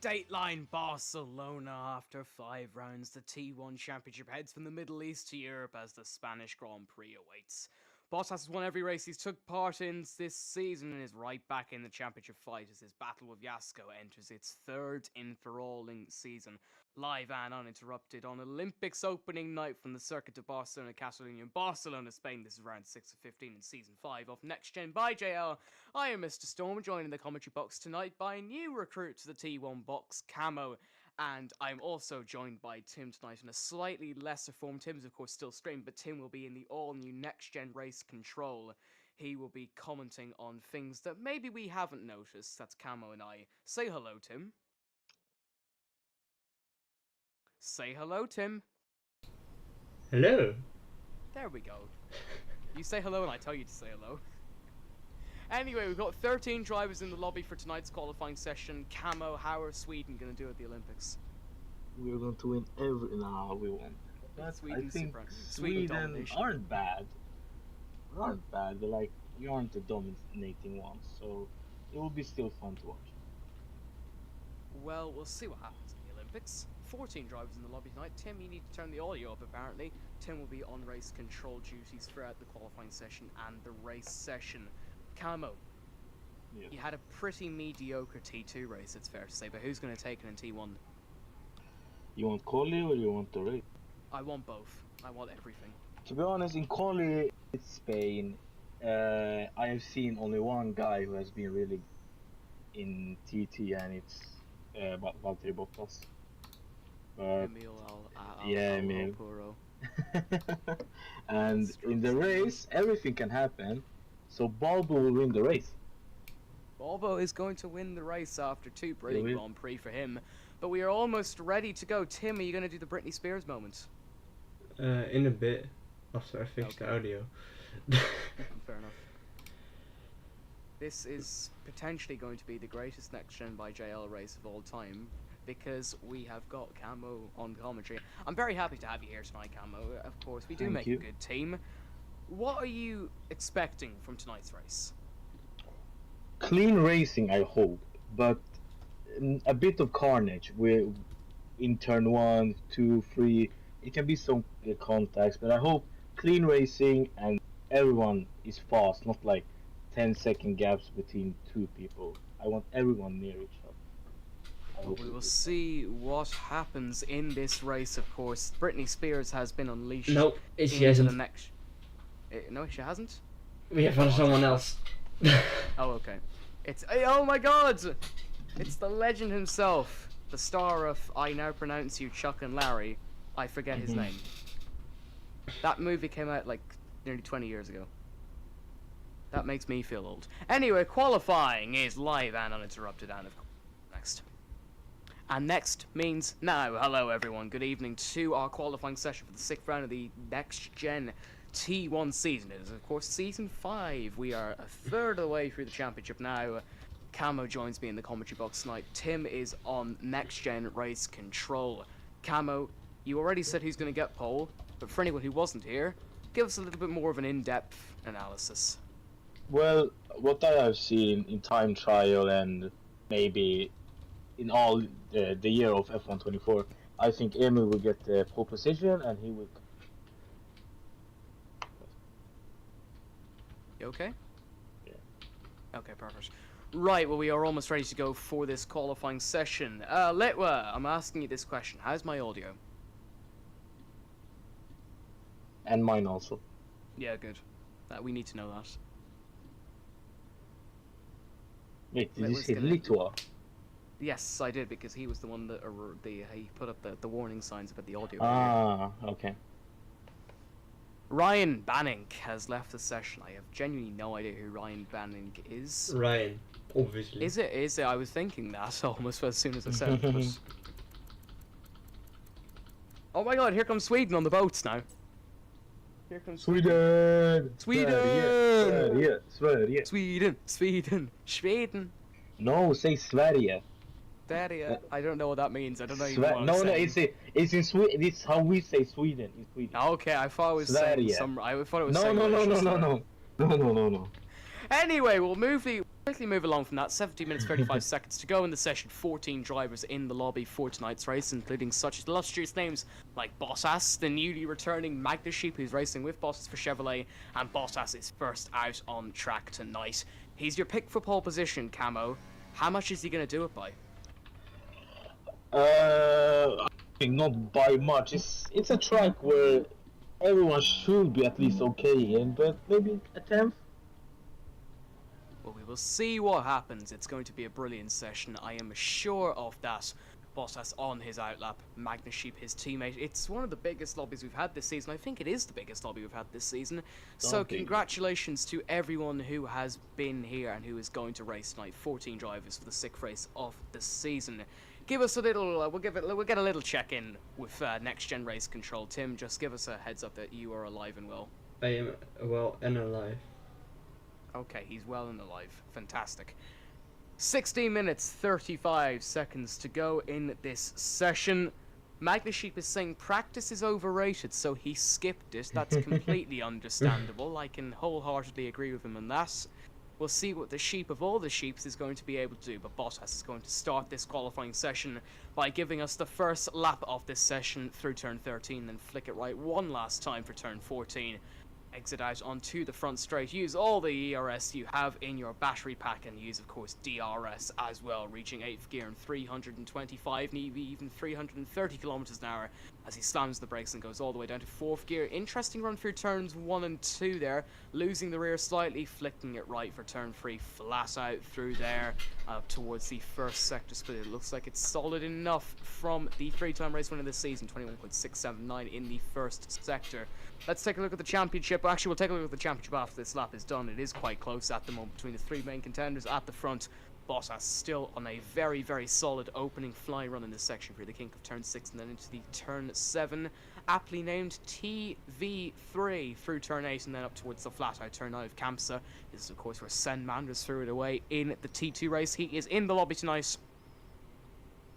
Dateline Barcelona. After 5 rounds, the T1 Championship heads from the Middle East to Europe as the Spanish Grand Prix awaits. Bottas has won every race he's took part in this season and is right back in the championship fight as his battle with Yasko enters its third enthralling season. Live and uninterrupted on Olympics opening night from the Circuit de Barcelona Catalunya in Barcelona, Spain. This is round 6 of 15 in season 5 of Next Gen by JL. I am Mr. Storm, joined in the commentary box tonight by a new recruit to the T1 box, Camo. And I'm also joined by Tim tonight in a slightly lesser form. Tim's, of course, still streaming, but Tim will be in the all-new next-gen race control. He will be commenting on things that maybe we haven't noticed. That's Camo and I. Say hello, Tim. Say hello, Tim. Hello. There we go. You say hello and I tell you to say hello. Anyway, we've got 13 drivers in the lobby for tonight's qualifying session. Camo, how are Sweden going to do at the Olympics? We're going to win every... No, we won't. But I think Sweden aren't bad. They're like, we aren't the dominating ones, so it will be still fun to watch. Well, we'll see what happens in the Olympics. 14 drivers in the lobby tonight. Tim, you need to turn the audio up, apparently. Tim will be on race control duties throughout the qualifying session and the race session. Camo, Yeah. you had a pretty mediocre T2 race, it's fair to say, but who's going to take it in T1? You want quali or you want the race? I want both. I want everything. To be honest, in quali, it's Spain. I have seen only one guy who has been really in TT, and it's Valtteri Bottas. But Emil Puro. And in the race, everything can happen. So Balbo will win the race. Balbo is going to win the race after 2 brilliant Grand Prix for him. But we are almost ready to go. Tim, are you going to do the Britney Spears moment? In a bit, after I fix the audio. Fair enough. This is potentially going to be the greatest Next Gen by JL race of all time, because we have got Camo on commentary. I'm very happy to have you here tonight, Camo. Of course, we do make a good team. What are you expecting from tonight's race? Clean racing, I hope, but a bit of carnage. In turn 1, 2, 3, it can be some contacts, but I hope clean racing and everyone is fast, not like 10-second gaps between 2 people. I want everyone near each other. We will see what happens in this race, of course. Britney Spears has been unleashed. Nope, she hasn't. No, she hasn't? We have found someone else. Oh, okay. Oh my god! It's the legend himself. The star of I Now Pronounce You, Chuck and Larry. I forget his name. That movie came out like nearly 20 years ago. That makes me feel old. Anyway, qualifying is live and uninterrupted, and of course, next. And next means now. Hello everyone, good evening to our qualifying session for the 6th round of the Next Gen T1 season. It is of course season 5. We are a third of the way through the championship now. Camo joins me in the commentary box tonight. Tim is on Next Gen race control. Camo, you already said who's going to get pole, but for anyone who wasn't here, give us a little bit more of an in-depth analysis. Well, what I have seen in time trial and maybe in all the year of F1 24, I think Emil will get the pole position and he will... You okay? Yeah. Okay, perfect. Right, well, we are almost ready to go for this qualifying session. Litwa, I'm asking you this question. How's my audio? And mine also. Yeah, good. We need to know that. Wait, did you say Litwa? Yes, I did, because he was the one that he put up the warning signs about the audio. Ah, okay. Ryan Banning has left the session. I have genuinely no idea who Ryan Banning is. Ryan, obviously. Is it? I was thinking that almost as soon as I said it. But... Oh my god, here comes Sweden on the boats now. Here comes Sweden! Sweden! Sweden! Sweden! No, say Sverige. I don't know what that means. I don't know even what No, I'm saying. it's in Sweden. It's how we say Sweden in Sweden. Okay, I thought it was saying some. I thought it was saying No. Anyway, we'll move the quickly move along from that. 17 minutes 35 seconds to go in the session. 14 drivers in the lobby for tonight's race, including such illustrious names like Bottas, the newly returning Magnussen, who's racing with Bottas for Chevrolet, and Bottas is first out on track tonight. He's your pick for pole position, Camo. How much is he going to do it by? I think not by much. It's a track where everyone should be at least okay in, but maybe a 10th. Well, we will see what happens. It's going to be a brilliant session. I am sure of that. Bottas on his outlap, Magnussen his teammate. It's one of the biggest lobbies we've had this season. I think it is the biggest lobby we've had this season. So congratulations to everyone who has been here and who is going to race tonight. 14 drivers for the 6th race of the season. Give us a little. We'll get a little check-in with Next Gen Race Control. Tim, just give us a heads up that you are alive and well. I am well and alive. Okay, he's well and alive. Fantastic. 16 minutes 35 seconds to go in this session. Magnussen is saying practice is overrated, so he skipped it. That's completely understandable. I can wholeheartedly agree with him on that. We'll see what the sheep of all the sheeps is going to be able to do, but Bottas is going to start this qualifying session by giving us the first lap of this session through turn 13, then flick it right one last time for turn 14. Exit out onto the front straight. Use all the ERS you have in your battery pack, and use, of course, DRS as well, reaching 8th gear in 325, maybe even 330 kilometers an hour as he slams the brakes and goes all the way down to 4th gear. Interesting run through turns 1 and 2 there, losing the rear slightly, flicking it right for turn 3, flat out through there towards the first sector split. It looks like it's solid enough from the 3-time race winner this season, 21.679 in the first sector. Let's take a look at the championship. Actually, we'll take a look at the championship after this lap is done. It is quite close at the moment between the 3 main contenders at the front. Bottas still on a very, very solid opening fly run in this section for the kink of turn 6 and then into the turn 7. Aptly named TV3 through turn 8 and then up towards the flat out turn 9 of Kampsa. This is, of course, where Sen Manders threw it away in the T2 race. He is in the lobby tonight.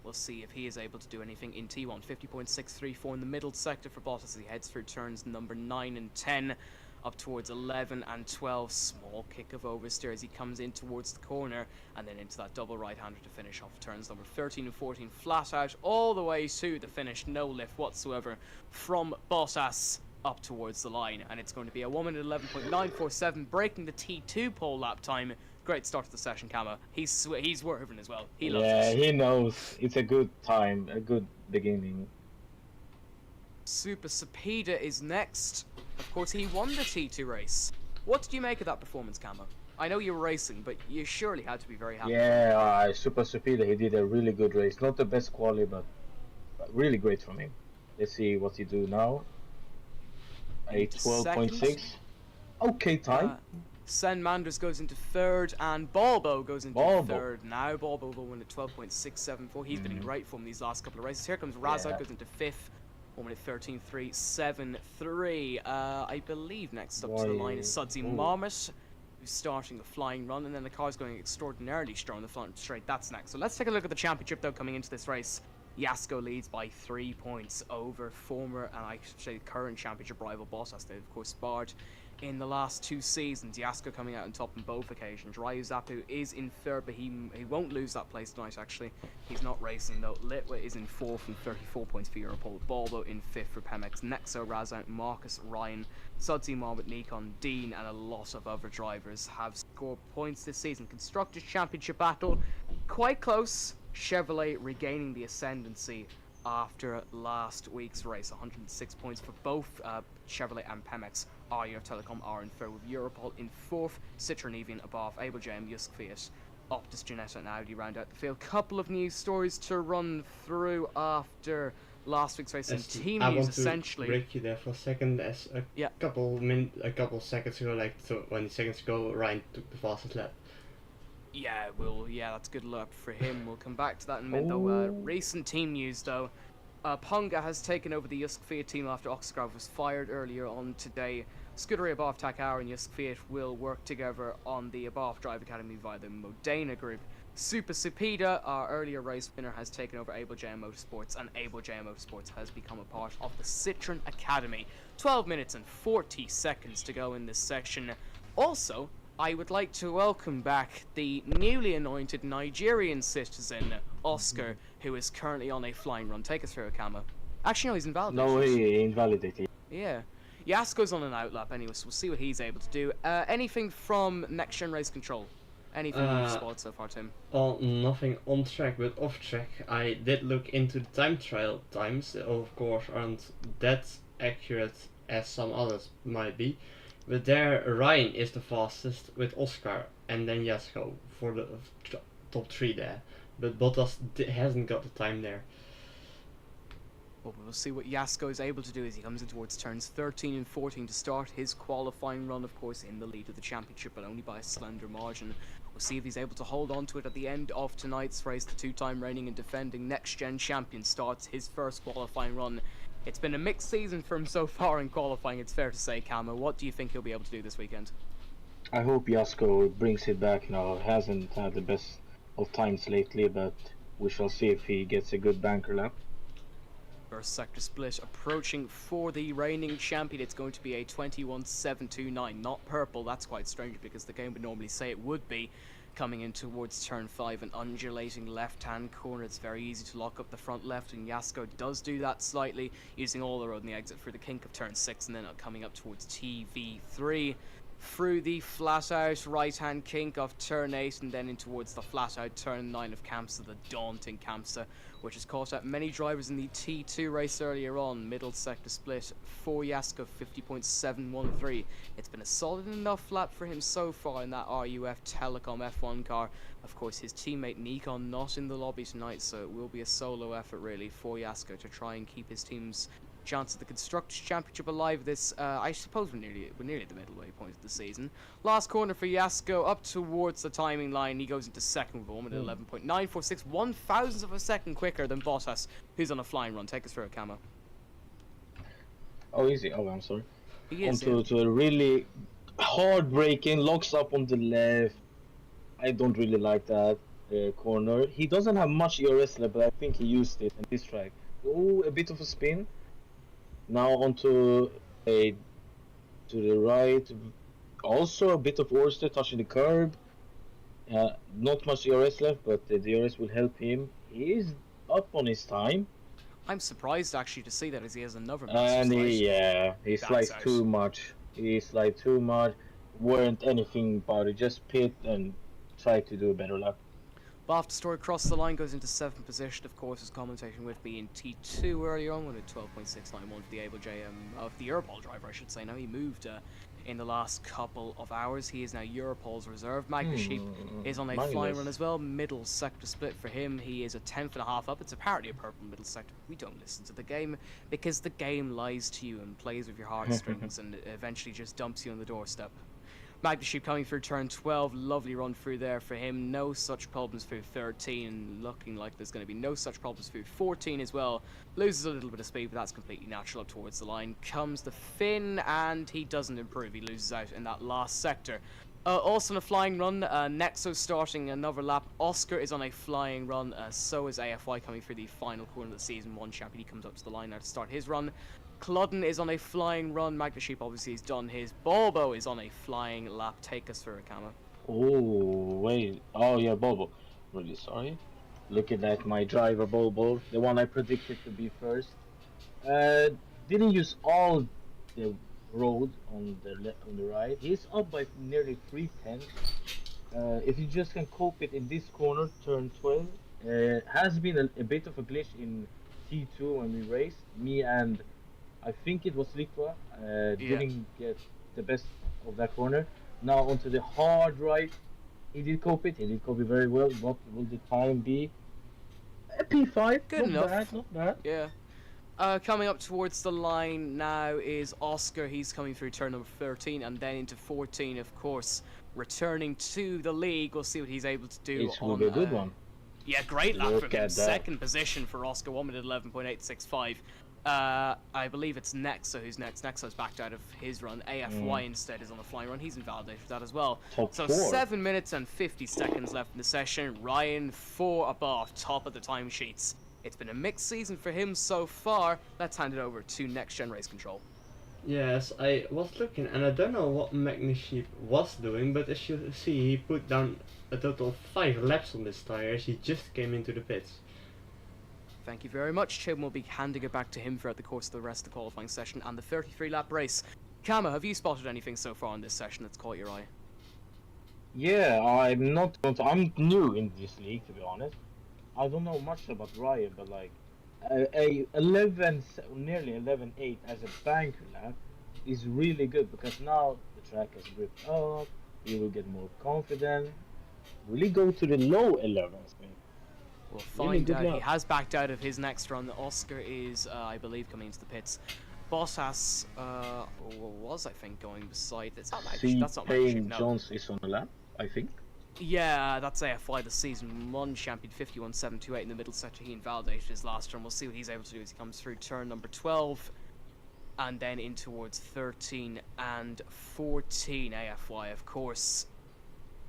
We'll see if he is able to do anything in T1. 50.634 in the middle sector for Bottas as he heads through turns number 9 and 10. Up towards 11 and 12. Small kick of oversteer as he comes in towards the corner. And then into that double right-hander to finish off turns number 13 and 14. Flat out all the way to the finish. No lift whatsoever from Bottas up towards the line. And it's going to be a 1 minute 11.947, breaking the T2 pole lap time. Great start to the session, Kama. He's swerving as well. He loves it. He knows. It's a good time, a good beginning. Super Cepeda is next. Of course, he won the T2 race. What did you make of that performance, Kama? I know you were racing, but you surely had to be very happy. Yeah, Super Cepeda, he did a really good race. Not the best quality, but really great from him. Let's see what he do now. A 12.6. Okay time. Sen Manders goes into 3rd, and Balbo goes into 3rd. Now Balbo will win at 12.674. He's been in great form these last couple of races. Here comes Razak, goes into 5th. 1 minute 13.373. I believe next up to the line is Sudsy Marmot, who's starting a flying run, and then the car's going extraordinarily strong in the front straight. That's next. So let's take a look at the championship, though, coming into this race. Yasko leads by 3 points over former, and I should say current championship rival Bottas. They've, of course, sparred in the last 2 seasons. Yasko coming out on top on both occasions. Ryu Zapu is in 3rd, but he won't lose that place tonight, actually. He's not racing, though. Litwa is in 4th and 34 points for Europol. Balbo in 5th for Pemex. Nexo, Razan, Marcus, Ryan, Sudsy Marmot, Nikon, Dean, and a lot of other drivers have scored points this season. Constructors' Championship battle, quite close. Chevrolet regaining the ascendancy after last week's race. 106 points for both Chevrolet and Pemex. Arya Telecom are in 3rd, with Europol in 4th, Citroen Evian above, Able JM, Yusk Fiat, Optus Genetta and Audi round out the field. Couple of news stories to run through after last week's race. And team news, essentially. I want to break you there for a second. As a couple seconds ago, like 20 seconds ago, Ryan took the fastest lap. Yeah, that's good luck for him. We'll come back to that in a minute, though. Recent team news, though. Ponga has taken over the Yusk Fiat team after Oxgrove was fired earlier on today. Scuderia Above Takar and Yusk Fiat will work together on the Above Drive Academy via the Modena Group. Super Cepeda, our earlier race winner, has taken over Able JM Motorsports, and Able JM Motorsports has become a part of the Citroen Academy. 12 minutes and 40 seconds to go in this section. Also, I would like to welcome back the newly anointed Nigerian citizen, Oscar, who is currently on a flying run. Take us through, Akama. Actually, no, he's invalidated. No, he invalidated. Yeah. Yasko's on an outlap anyway, so we'll see what he's able to do. Anything from Next Gen Race Control? Anything you've spotted so far, Tim? Well, nothing on track, but off track. I did look into the time trial times. They, of course, aren't that accurate as some others might be. But there, Ryan is the fastest with Oscar and then Yasko for the top 3 there. But Bottas hasn't got the time there. Well, we'll see what Yasko is able to do as he comes in towards turns 13 and 14 to start his qualifying run, of course, in the lead of the championship, but only by a slender margin. We'll see if he's able to hold on to it at the end of tonight's race. The two-time reigning and defending next-gen champion starts his first qualifying run. It's been a mixed season for him so far in qualifying, it's fair to say, Kamo. What do you think he'll be able to do this weekend? I hope Yasko brings it back. Hasn't had the best of times lately, but we shall see if he gets a good banker lap. First sector split approaching for the reigning champion. It's going to be a 21.729, not purple. That's quite strange because the game would normally say it would be. Coming in towards turn 5, an undulating left-hand corner. It's very easy to lock up the front left, and Yasko does do that slightly, using all the road in the exit through the kink of turn 6, and then coming up towards TV3. Through the flat-out right-hand kink of turn 8, and then in towards the flat-out turn 9 of Kamsa, the daunting Kamsa, which has caught out many drivers in the T2 race earlier on. Middle sector split for Yasko, 50.713. It's been a solid enough lap for him so far in that RUF Telecom F1 car. Of course, his teammate Nikon not in the lobby tonight, so it will be a solo effort really for Yasko to try and keep his team's chance at the Constructors' Championship alive. This, I suppose we're nearly at the midway point of the season. Last corner for Yasko, up towards the timing line. He goes into second with a moment at 11.946, 1/1000th of a second quicker than Bottas, who's on a flying run. Take us through it, Camo. Oh, easy. Oh, I'm sorry. He is, to a really hard braking, locks up on the left. I don't really like that corner. He doesn't have much ERS left, but I think he used it in this track. Oh, a bit of a spin. Now onto to the right, also a bit of Oyster touching the curb. Not much ERS left, but the DRS will help him. He is up on his time. I'm surprised actually to see that as he has another And he sliced too much. He sliced too much. Weren't anything about it. Just pit and try to do a better lap. But after Story across the line goes into 7th position, of course, his commentation with me in T2 earlier on with a 12.691 for the Able JM of the Europol driver, I should say. Now he moved in the last couple of hours. He is now Europol's reserve. Magna Sheep is on a flying run as well. Middle sector split for him. He is a 10th.5 up. It's apparently a purple middle sector. We don't listen to the game because the game lies to you and plays with your heartstrings and eventually just dumps you on the doorstep. Magna Sheep coming through turn 12, lovely run through there for him. No such problems through 13, looking like there's going to be no such problems through 14 as well. Loses a little bit of speed, but that's completely natural up towards the line. Comes the Finn, and he doesn't improve. He loses out in that last sector. Also on a flying run, Nexo starting another lap. Oscar is on a flying run, so is AFY coming through the final corner of the Season 1 champion. He comes up to the line now to start his run. Cludden is on a flying run. Magna Sheep obviously has done his. Bobo is on a flying lap. Take us through it, Kama. Oh, wait. Oh, yeah, Bobo. Really sorry. Look at that, my driver, Bobo. The one I predicted to be first. Didn't use all the road on the left, on the right. He's up by nearly 3/10. If you just can cope it in this corner, turn 12. Has been a bit of a glitch in T2 when we raced. Me and I think it was Likwa didn't get the best of that corner. Now onto the hard right. He did cope it. He did cope it very well. What will the time be? A P5. Good enough. Not bad. Yeah. Coming up towards the line now is Oscar. He's coming through turn number 13 and then into 14, of course. Returning to the league. We'll see what he's able to do. It will be a good one. Yeah, great lap Look from him. at that. Second position for Oscar, 1 minute 11.865. I believe it's Nexo who's next. Nexo's backed out of his run. AFY instead is on the flying run. He's invalidated for that as well. Top 4. 7 minutes and 50 seconds left in the session. Ryan 4 above, top of the timesheets. It's been a mixed season for him so far. Let's hand it over to Next Gen Race Control. Yes, I was looking, and I don't know what Magnesheep was doing, but as you see, he put down a total of 5 laps on this tire as he just came into the pits. Thank you very much. Chim will be handing it back to him throughout the course of the rest of the qualifying session and the 33-lap race. Kama, have you spotted anything so far in this session that's caught your eye? Yeah, I'm new in this league, to be honest. I don't know much about Ryan, but like a 11, nearly 11.8 as a banker lap is really good because now the track has gripped up. You will get more confident. Really go to the low 11s, man. We'll Really find good out. He luck. has backed out of his next run. Oscar is, I believe, coming into the pits. Bottas was, I think, going beside. It's not See, that's not Payne Magnesheep, no. Jones is on the lap, I think. Yeah, that's AFI, the season 1 champion, 51.728 in the middle sector. He invalidated his last turn. We'll see what he's able to do as he comes through turn number 12 and then in towards 13 and 14. AFY, of course,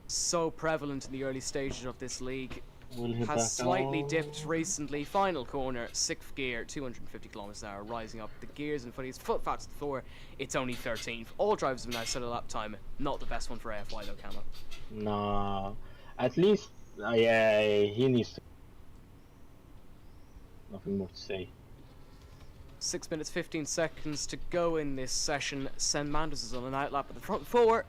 so prevalent in the early stages of this league. Will he back Has slightly out? dipped recently. Final corner, 6th gear, 250 kilometers an hour, rising up. The gears and footies, foot fat to the floor. It's only 13th. All drivers have now set a lap time. Not the best one for AFY though, Camo. Nah, at least yeah, he needs to. Nothing more to say. 6 minutes 15 seconds to go in this session. Sen Mendes is on an outlap at the front four.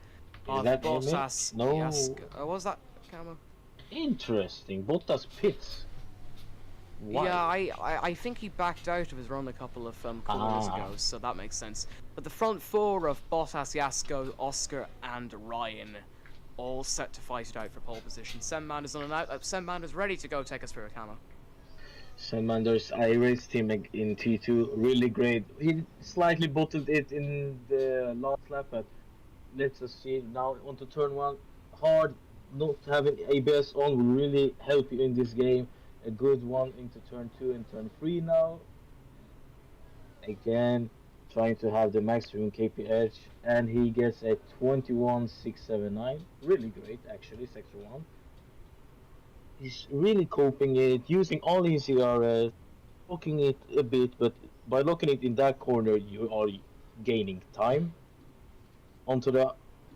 Is that Bottas? No. Yes. What was that, Camo? Interesting. Bottas pits. Why? Yeah, I think he backed out of his run a couple of corners Ah. ago, so that makes sense. But the front four of Bottas, Yasko, Oscar, and Ryan all set to fight it out for pole position. Sen Mendes on an out. Sen Mendes ready to go take us through a Camo. Sam Manders, I raced him in T2, really great. He slightly bottled it in the last lap, but let's just see now onto turn 1. Hard, not having ABS on will really help you in this game. A good one into turn 2 and turn 3 now. Again, trying to have the maximum KP edge, and he gets a 21.679. Really great, actually, sector 1. He's really coping it, using all his CRS, locking it a bit, but by locking it in that corner, you are gaining time. Onto the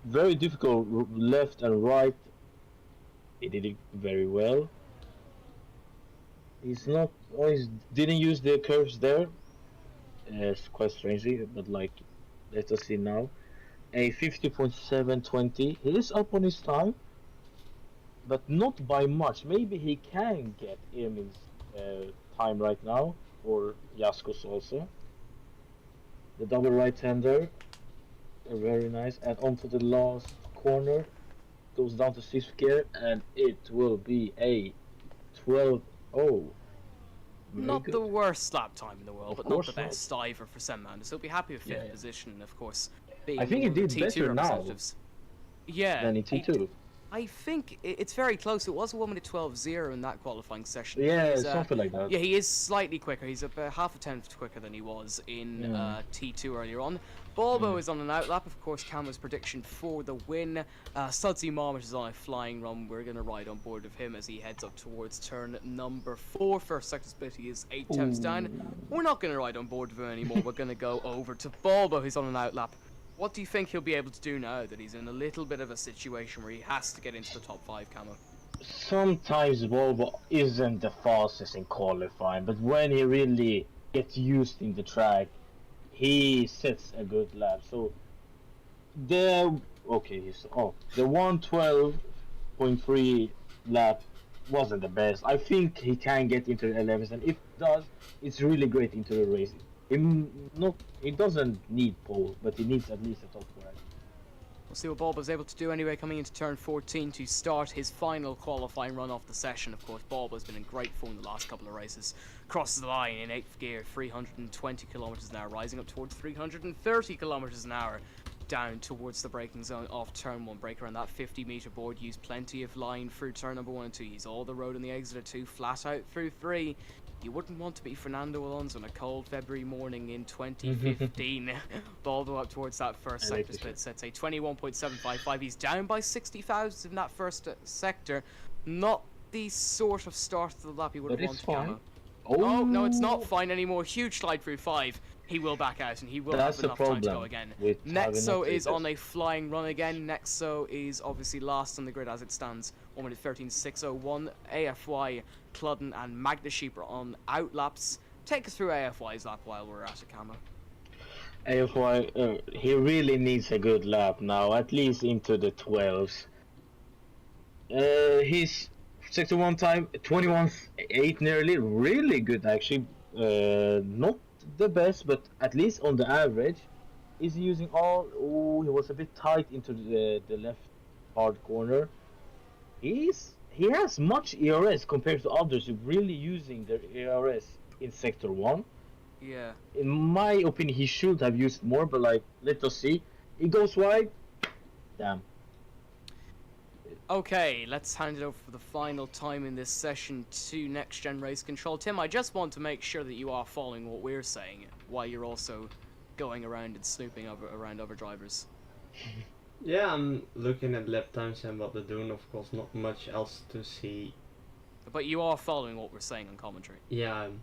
very difficult left and right, he did it very well. He's not, he didn't use the curves there. It's quite strangely, but like, let us see now. A 50.720. He is up on his time, but not by much. Maybe he can get Emin's time right now, or Jaskos also. The double right-hander, very nice. And onto the last corner, goes down to 6th gear, and it will be a 12.0. Very Not good. the worst lap time in the world, Of but not course the not. best either for Sen Mendes. He'll be happy with 5th Yeah, yeah. position, of course. Being I think he one of the did T2 better now representatives. Yeah. than in T2. I think it's very close. It was a 1 minute 12.0 in that qualifying session. Yeah, He's, something like that. Yeah, he is slightly quicker. He's about half a tenth quicker than he was in Yeah. T2 earlier on. Balbo Yeah. is on an outlap, of course. Camo's prediction for the win. Sudsy Marmot is on a flying run. We're going to ride on board of him as he heads up towards turn number 4. First sector split, he is 8 tenths down. We're not going to ride on board of him anymore. We're going to go over to Balbo, who's on an outlap. What do you think he'll be able to do now that he's in a little bit of a situation where he has to get into the top 5, Camo? Sometimes Volvo isn't the fastest in qualifying, but when he really gets used in the track, he sets a good lap. So the 112.3 lap wasn't the best. I think he can get into the 11s, and if he does, it's really great into the race. He doesn't need pole, but he needs at least a top 4. We'll see what Balbo's able to do anyway, coming into turn 14 to start his final qualifying run off the session. Of course, Balbo's been in great form the last couple of races. Crosses the line in 8th gear, 320 kilometers an hour, rising up towards 330 kilometers an hour. Down towards the braking zone off turn 1, brake around that 50-meter board, use plenty of line through turn number 1 and 2, use all the road on the exit of 2, flat out through 3. You wouldn't want to be Fernando Alonso on a cold February morning in 2015. Baldo up towards that first I like sector this split, sets a 21.755. He's down by 60 thousandths in that first sector. Not the sort of start to the lap you would But want it's to fine. Camo. Oh, no, it's not fine anymore. Huge slide through 5. He will back out, and he will That's have the enough time to go problem again. with having Nexo not is did on this. a flying run again. Nexo is obviously last on the grid as it stands. 1 minute 13.601. AFY, Cludden, and Magnasheep are on outlaps. Take us through AFY's lap while we're at it, Camo. AFY, he really needs a good lap now, at least into the 12s. His sector 1 time, 21.8 nearly, really good actually. Not the best, but at least on the average. Is using all. Oh, he was a bit tight into the left hard corner. He has much ERS compared to others who really using their ERS in sector 1. Yeah. In my opinion, he should have used more, but like, let us see. He goes wide. Damn. Okay, let's hand it over for the final time in this session to Next Gen Race Control. Tim, I just want to make sure that you are following what we're saying while you're also going around and snooping around other drivers. Yeah, I'm looking at lap times and what they're doing. Of course, not much else to see. But you are following what we're saying on commentary. Yeah, I'm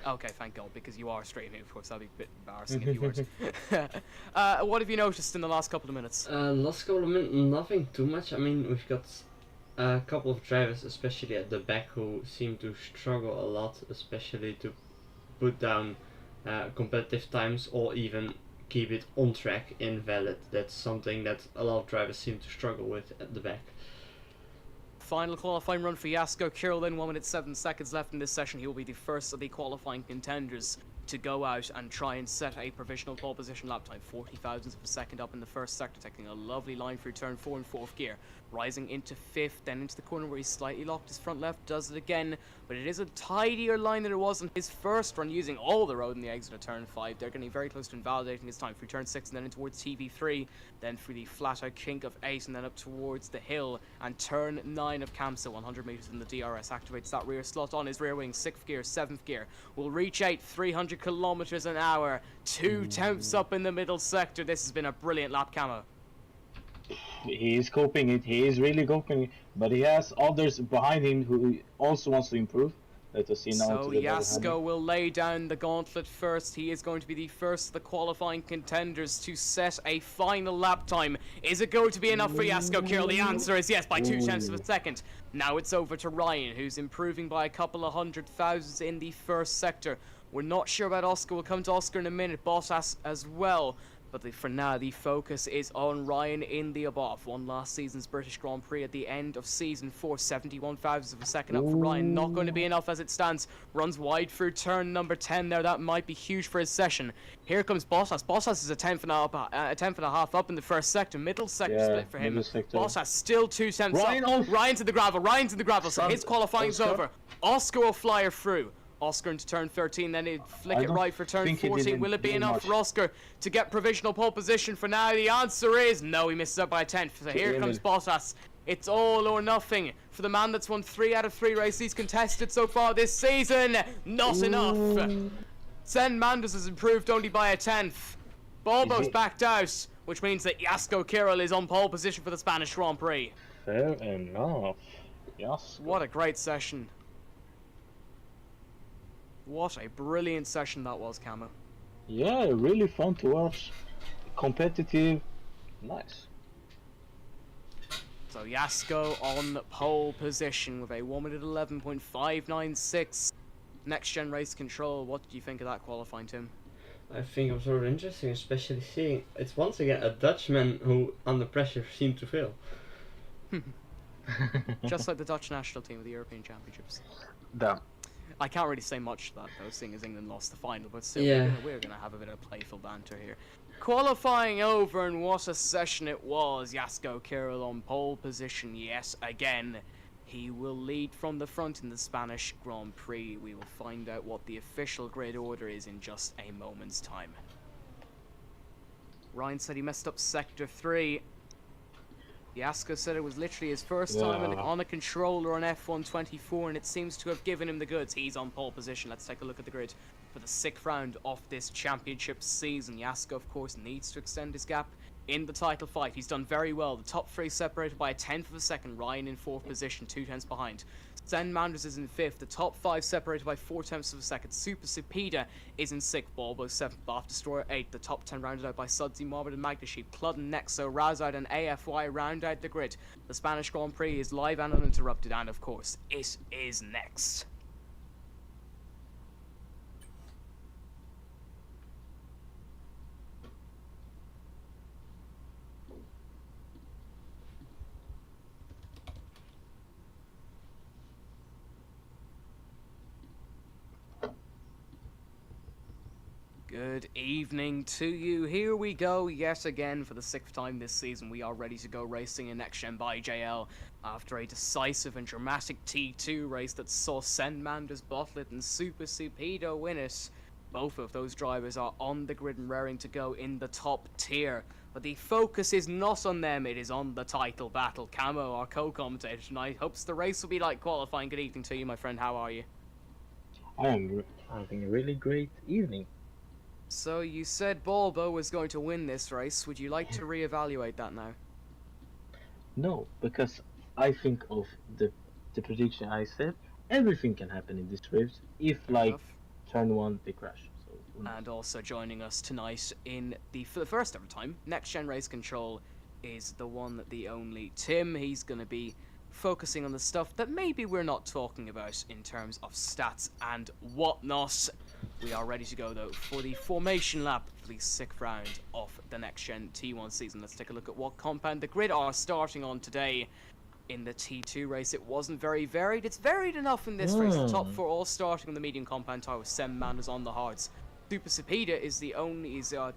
Okay, thank God, because you are streaming, of course. That'd be a bit embarrassing if you weren't. What have you noticed in the last couple of minutes? last couple of minutes, nothing too much. I mean, we've got a couple of drivers, especially at the back, who seem to struggle a lot, especially to put down competitive times or even keep it on track invalid. That's something that a lot of drivers seem to struggle with at the back. Final qualifying run for Jasko Kirill, then 1 minute 7 seconds left in this session. He will be the first of the qualifying contenders to go out and try and set a provisional pole position lap time. 40 thousandths of a second up in the first sector, taking a lovely line through turn 4 and 4th gear. Rising into 5th, then into the corner where he's slightly locked his front left, does it again. But it is a tidier line than it was in his first run, using all the road in the exit of turn 5. They're getting very close to invalidating his time through turn 6 and then in towards TV3. Then through the flat out kink of 8 and then up towards the hill. And turn 9 of Kamsa, 100 meters in the DRS, activates that rear slot on his rear wing. 6th gear, 7th gear. Will reach 8, 300 kilometers an hour. 2 tenths up in the middle sector. This has been a brilliant lap, Camo. He is coping it. He is really coping it. But he has others behind him who also wants to improve. Let us see now. So Jasko will lay down the gauntlet first. He is going to be the first of the qualifying contenders to set a final lap time. Is it going to be enough for Jasko Kirill? The answer is yes, by 2 tenths of a second. Now it's over to Ryan, who's improving by a couple of 100,000 in the first sector. We're not sure about Oscar. We'll come to Oscar in a minute. Bottas as well. But for now, the focus is on Ryan in the above. Won last season's British Grand Prix at the end of season 4. 71 thousandths of a second up for Ryan. Not going to be enough as it stands. Runs wide through turn number 10 there. That might be huge for his session. Here comes Bottas. Bottas is a tenth and a half up in the first sector. Middle sector split for him. Bottas still 2 tenths Ryan up. Ryan to the gravel. Ryan to the gravel. So his qualifying's over. Oscar will fly her through. Oscar into turn 13, then he'd flick it right for turn 14. Will it be enough for Oscar to get provisional pole position for now? The answer is no, he misses out by a tenth. So here comes Bottas. It's all or nothing for the man that's won 3 out of 3 races he's contested so far this season. Not enough. Sen Mendes has improved only by a tenth. Balbo's backed out, which means that Jasko Kirill is on pole position for the Spanish Grand Prix. Fair enough. Yes. What a great session. What a brilliant session that was, Camo. Yeah, really fun to watch. Competitive. Nice. So Jasko on pole position with a 1 minute 11.596. Next Gen Race Control, what do you think of that qualifying, Tim? I think it was sort of interesting, especially seeing it's once again a Dutchman who, under pressure, seemed to fail. Just like the Dutch national team of the European Championships. Damn. I can't really say much to that though, seeing as England lost the final, but still, we're gonna have a bit of playful banter here. Qualifying over, and what a session it was. Jasko Kirill on pole position yet again. He will lead from the front in the Spanish Grand Prix. We will find out what the official grid order is in just a moment's time. Ryan said he messed up Sector 3. Jasko said it was literally his first time on a controller on F1 24, and it seems to have given him the goods. He's on pole position. Let's take a look at the grid. for the 6th round of this championship season. Yasko, of course, needs to extend his gap in the title fight. He's done very well. The top 3 separated by a 1/10 of a second. Ryan in 4th position, 2/10 behind. Sen Manders is in 5th. The top 5 separated by 4/10 of a second. Super Supida is in 6th. Balbo 7th. Bath Destroyer 8th. The top 10 rounded out by Sudsy, Morbid and Magnasheep. Cludden, Nexo, Razard and AFY round out the grid. The Spanish Grand Prix is live and uninterrupted, and of course, it is next. Good evening to you. Here we go yet again for the 6th time this season. We are ready to go racing in Next Gen by JL after a decisive and dramatic T2 race that saw Sen Manders, Botlet and Super Supido win it. Both of those drivers are on the grid and raring to go in the top tier. But the focus is not on them, it is on the title battle. Camo, our co-commentator tonight, hopes the race will be like qualifying. Good evening to you, my friend. How are you? I am having a really great evening. So you said Balbo was going to win this race. Would you like to reevaluate that now? No, because I think of the prediction I said. Everything can happen in this race if, like, Enough. turn 1 they crash. So who knows? And also joining us tonight for the first ever time, Next Gen Race Control is the one, the only Tim. He's going to be focusing on the stuff that maybe we're not talking about in terms of stats and whatnot. We are ready to go though for the formation lap for the 6th round of the Next Gen T1 season. Let's take a look at what compound the grid are starting on today. In the T2 race, it wasn't very varied. It's varied enough in this race. The top 4 all starting on the medium compound tire with Sen Manders on the hards. Super Supida is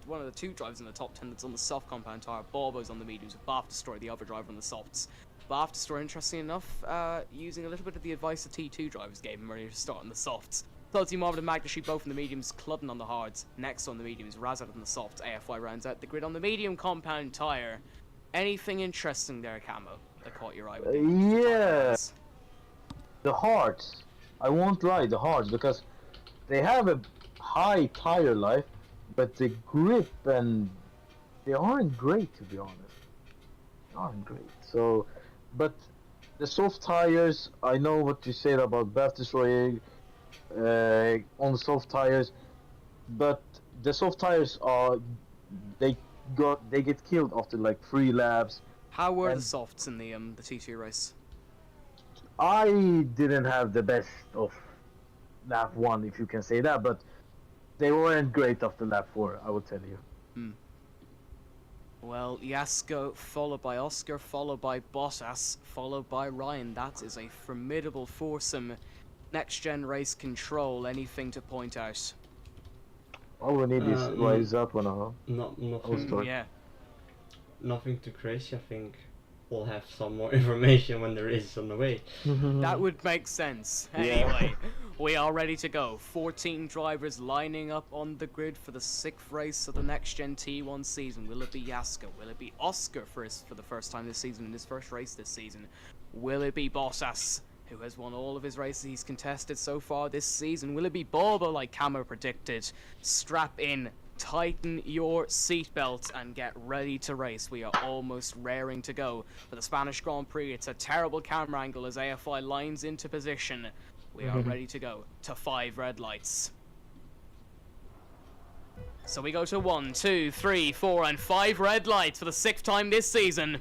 one of the 2 drivers in the top 10 that's on the soft compound tire. Balbo's on the mediums with Bath Destroyer, the other driver on the softs. Bath Destroyer, interesting enough, using a little bit of the advice the T2 drivers gave him earlier to start on the softs. Sudsy, Morbid and Magnasheep both on the mediums, Cludden on the hards, Next on the mediums, Razard on the softs. AFY rounds out the grid on the medium compound tire. Anything interesting there, Camo, that caught your eye? With Yeah, the hards. I won't lie, the hards, because they have a high tire life, but the grip and they aren't great, to be honest. They aren't great. So, but the soft tires, I know what you said about Bath Destroyer on the soft tires, but the soft tires they get killed after like 3 laps. How were the softs in the T2 race? I didn't have the best of lap 1, if you can say that, but they weren't great after lap 4, I will tell you. Well, Yasko followed by Oscar, followed by Bottas, followed by Ryan. That is a formidable foursome. Next Gen Race Control, anything to point out? All we need is rise up on Nothing. Yeah. Nothing too crazy. I think we'll have some more information when the race is on the way. That would make sense. Anyway, we are ready to go. 14 drivers lining up on the grid for the 6th race of the Next Gen T1 season. Will it be Yasko? Will it be Oscar for the first time this season in his first race this season? Will it be Bottas, who has won all of his races he's contested so far this season? Will it be Balbo like Camo predicted? Strap in, tighten your seatbelt and get ready to race. We are almost raring to go for the Spanish Grand Prix. It's a terrible camera angle as AFI lines into position. We are ready to go to 5 red lights. So we go to 1, 2, 3, 4 and 5 red lights for the 6th time this season.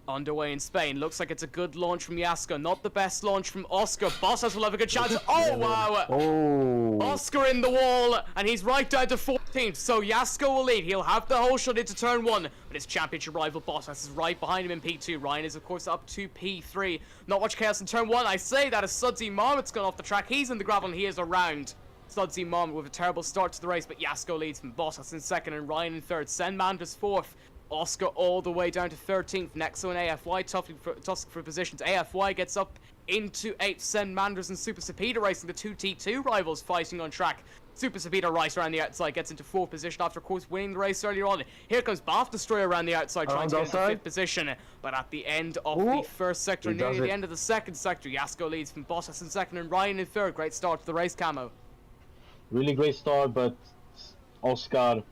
Underway in Spain. Looks like it's a good launch from Yasko. Not the best launch from Oscar. Bottas will have a good chance. Oh, wow! Oh! Oscar in the wall, and he's right down to 14th. So Yasko will lead. He'll have the whole shot into turn 1. But his championship rival Bottas is right behind him in P2. Ryan is, of course, up to P3. Not much chaos in turn 1. I say that as Sudsy Marmot's gone off the track. He's in the gravel, and he is around. Sudsy Marmot with a terrible start to the race, but Yasko leads from Bottas in 2nd and Ryan in 3rd. Sen Manders 4th. Oscar all the way down to 13th. Nexo and AFY tussling for positions. AFY gets up into 8th. Sen Manders and Super Supida racing, the 2 T2 rivals fighting on track. Super Supida right around the outside, gets into 4th position after, of course, winning the race earlier on. Here comes Bath Destroyer around the outside, trying to get into 5th position. But at the end of the first sector, nearly the end of the second sector, Yasko leads from Bottas in 2nd and Ryan in 3rd. Great start to the race, Camo. Really great start, but Oscar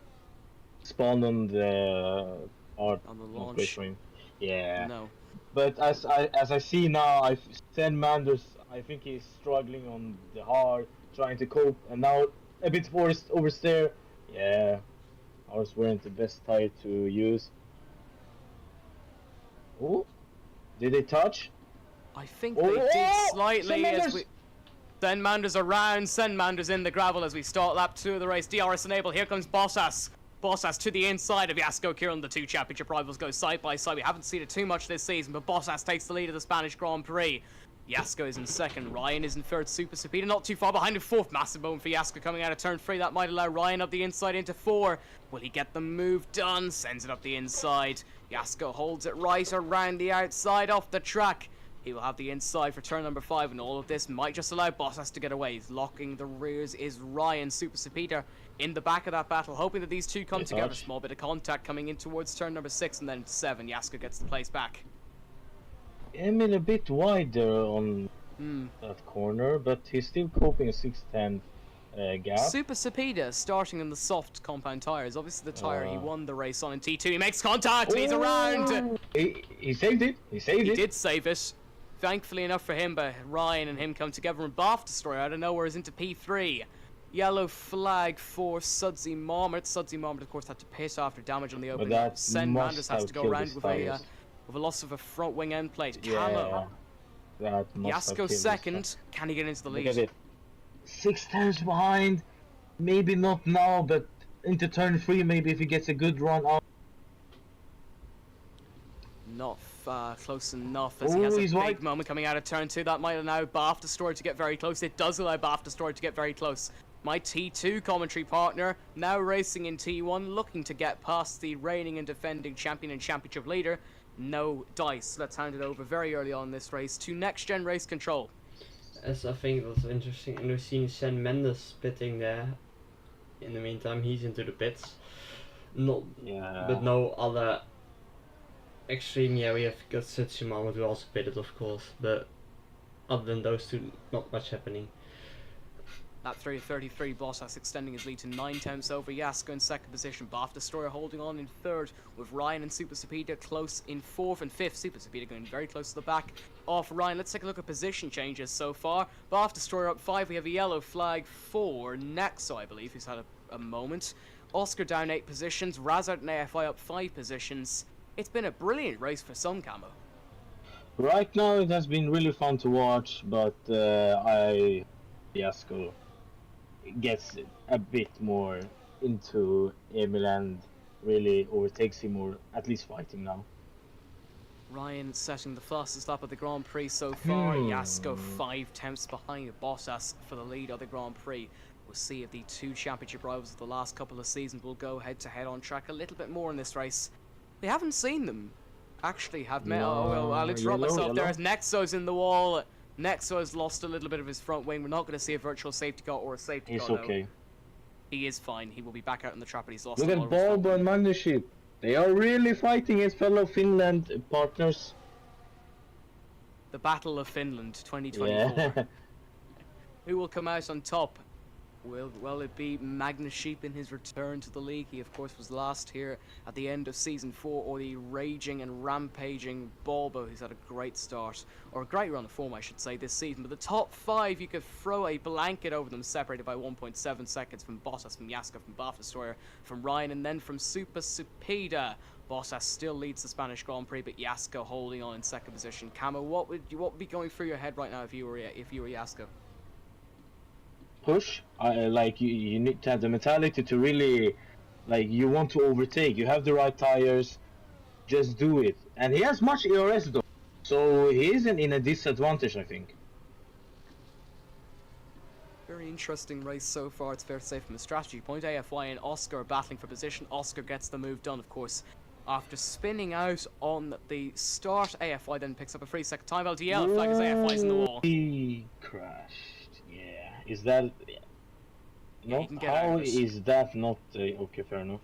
spawned on the art. On the Not great launch. for him. Yeah. No. But as I see now, Sen Manders, I think he's struggling on the hard, trying to cope, and now a bit forced oversteer. Yeah, ours weren't the best tire to use. Oh, did they touch? I think Oh, they did Sen slightly Manders! as we... Sen Manders around, Sen Manders in the gravel as we start lap 2 of the race. DRS enabled, here comes Bottas. Bottas to the inside of Jasko Kieran. The two championship rivals go side by side. We haven't seen it too much this season, but Bottas takes the lead of the Spanish Grand Prix. Jasko is in second, Ryan is in third, Super Cepeda not too far behind in fourth. Massive moment for Jasko coming out of turn 3. That might allow Ryan up the inside into 4. Will he get the move done? Sends it up the inside. Jasko holds it right around the outside off the track. He will have the inside for turn number 5, and all of this might just allow Bottas to get away. He's locking the rears is Ryan. Super Cepeda in the back of that battle, hoping that these two come Good together. touch. Small bit of contact coming in towards turn number 6, and then 7. Jasko gets the place back. Emil a bit wider on that corner, but he's still coping a 6'10" gap. Super Cepeda starting in the soft compound tyres. Obviously the tyre he Uh. won the race on in T2. He makes contact and he's around. He saved it. He saved He it. did save it. Thankfully enough for him, but Ryan and him come together and Bath Destroyer out of nowhere is into P3. Yellow flag for Sudsy Marmot. Sudsy Marmot, of course, had to pit after damage on the opening. that Sen must Manders has have to go killed around his with tyres. a loss of a front wing end plate. Yeah. Camo. That must have killed Yasko his second. Can he get into the Look lead? at it. 6 times behind. Maybe not now, but into turn 3, maybe if he gets a good run out. Not close enough as he has a he's big wide. moment coming out of turn 2. That might allow Bath Destroyer to get very close. It does allow Bath Destroyer to get very close. My T2 commentary partner, now racing in T1, looking to get past the reigning and defending champion and championship leader. No dice. Let's hand it over very early on in this race to Next Gen Race Control. As I think it was interesting, and we've seen Sen Mendes pitting there. In the meantime, he's into the pits. Not, Yeah. but no other extreme. Yeah, we have got Sutsumama who also pitted, of course, but other than those two, not much happening. At 3:33, Bottas extending his lead to 9 tenths over Jasko in second position. Bath Destroyer holding on in third, with Ryan and Super Cepeda close in fourth and fifth. Super Cepeda going very close to the back of Ryan. Let's take a look at position changes so far. Bath Destroyer up 5. We have a yellow flag for Nexo, I believe, who's had a moment. Oscar down 8 positions. Razard and AFI up 5 positions. It's been a brilliant race for some Camo. Right now, it has been really fun to watch, but Yasko gets a bit more into Emil and really overtakes him, or at least fighting now. Ryan setting the fastest lap of the Grand Prix so far. Hmm. Jasko 5 tenths behind Bottas for the lead of the Grand Prix. We'll see if the two championship rivals of the last couple of seasons will go head to head on track a little bit more in this race. We haven't seen them actually have met. Oh, well, I'll interrupt Yellow, myself there yellow. as Nexo's in the wall. Nexo has lost a little bit of his front wing. We're not going to see a virtual safety car or a safety He's car. okay. No. He is fine. He will be back out in the trap, but he's lost Look a at lot of his front Bob and Magnusship. They are really fighting his fellow Finland partners. The Battle of Finland 2024. Yeah. Who will come out on top? Will it be Magnus Sheep in his return to the league? He, of course, was last here at the end of Season 4, or the raging and rampaging Balbo, who's had a great start, or a great run of form, I should say, this season. But the top 5, you could throw a blanket over them, separated by 1.7 seconds from Bottas, from Jasko, from Bath Destroyer, from Ryan, and then from Super Cepeda. Bottas still leads the Spanish Grand Prix, but Jasko holding on in second position. Camo, what would be going through your head right now if you were Jasko? Push. You need to have the mentality to really, you want to overtake. You have the right tires, just do it. And he has much ERS though, so he isn't in a disadvantage, I think. Very interesting race so far, it's fair to say, from a strategy point. AFY and Oscar are battling for position. Oscar gets the move done, of course. After spinning out on the start, AFY then picks up a 3-second time. LDL flag as AFY's in the wall. He crashed. Yeah. Is that? Yeah, No. he can get out How of it. is that not? Okay, fair enough.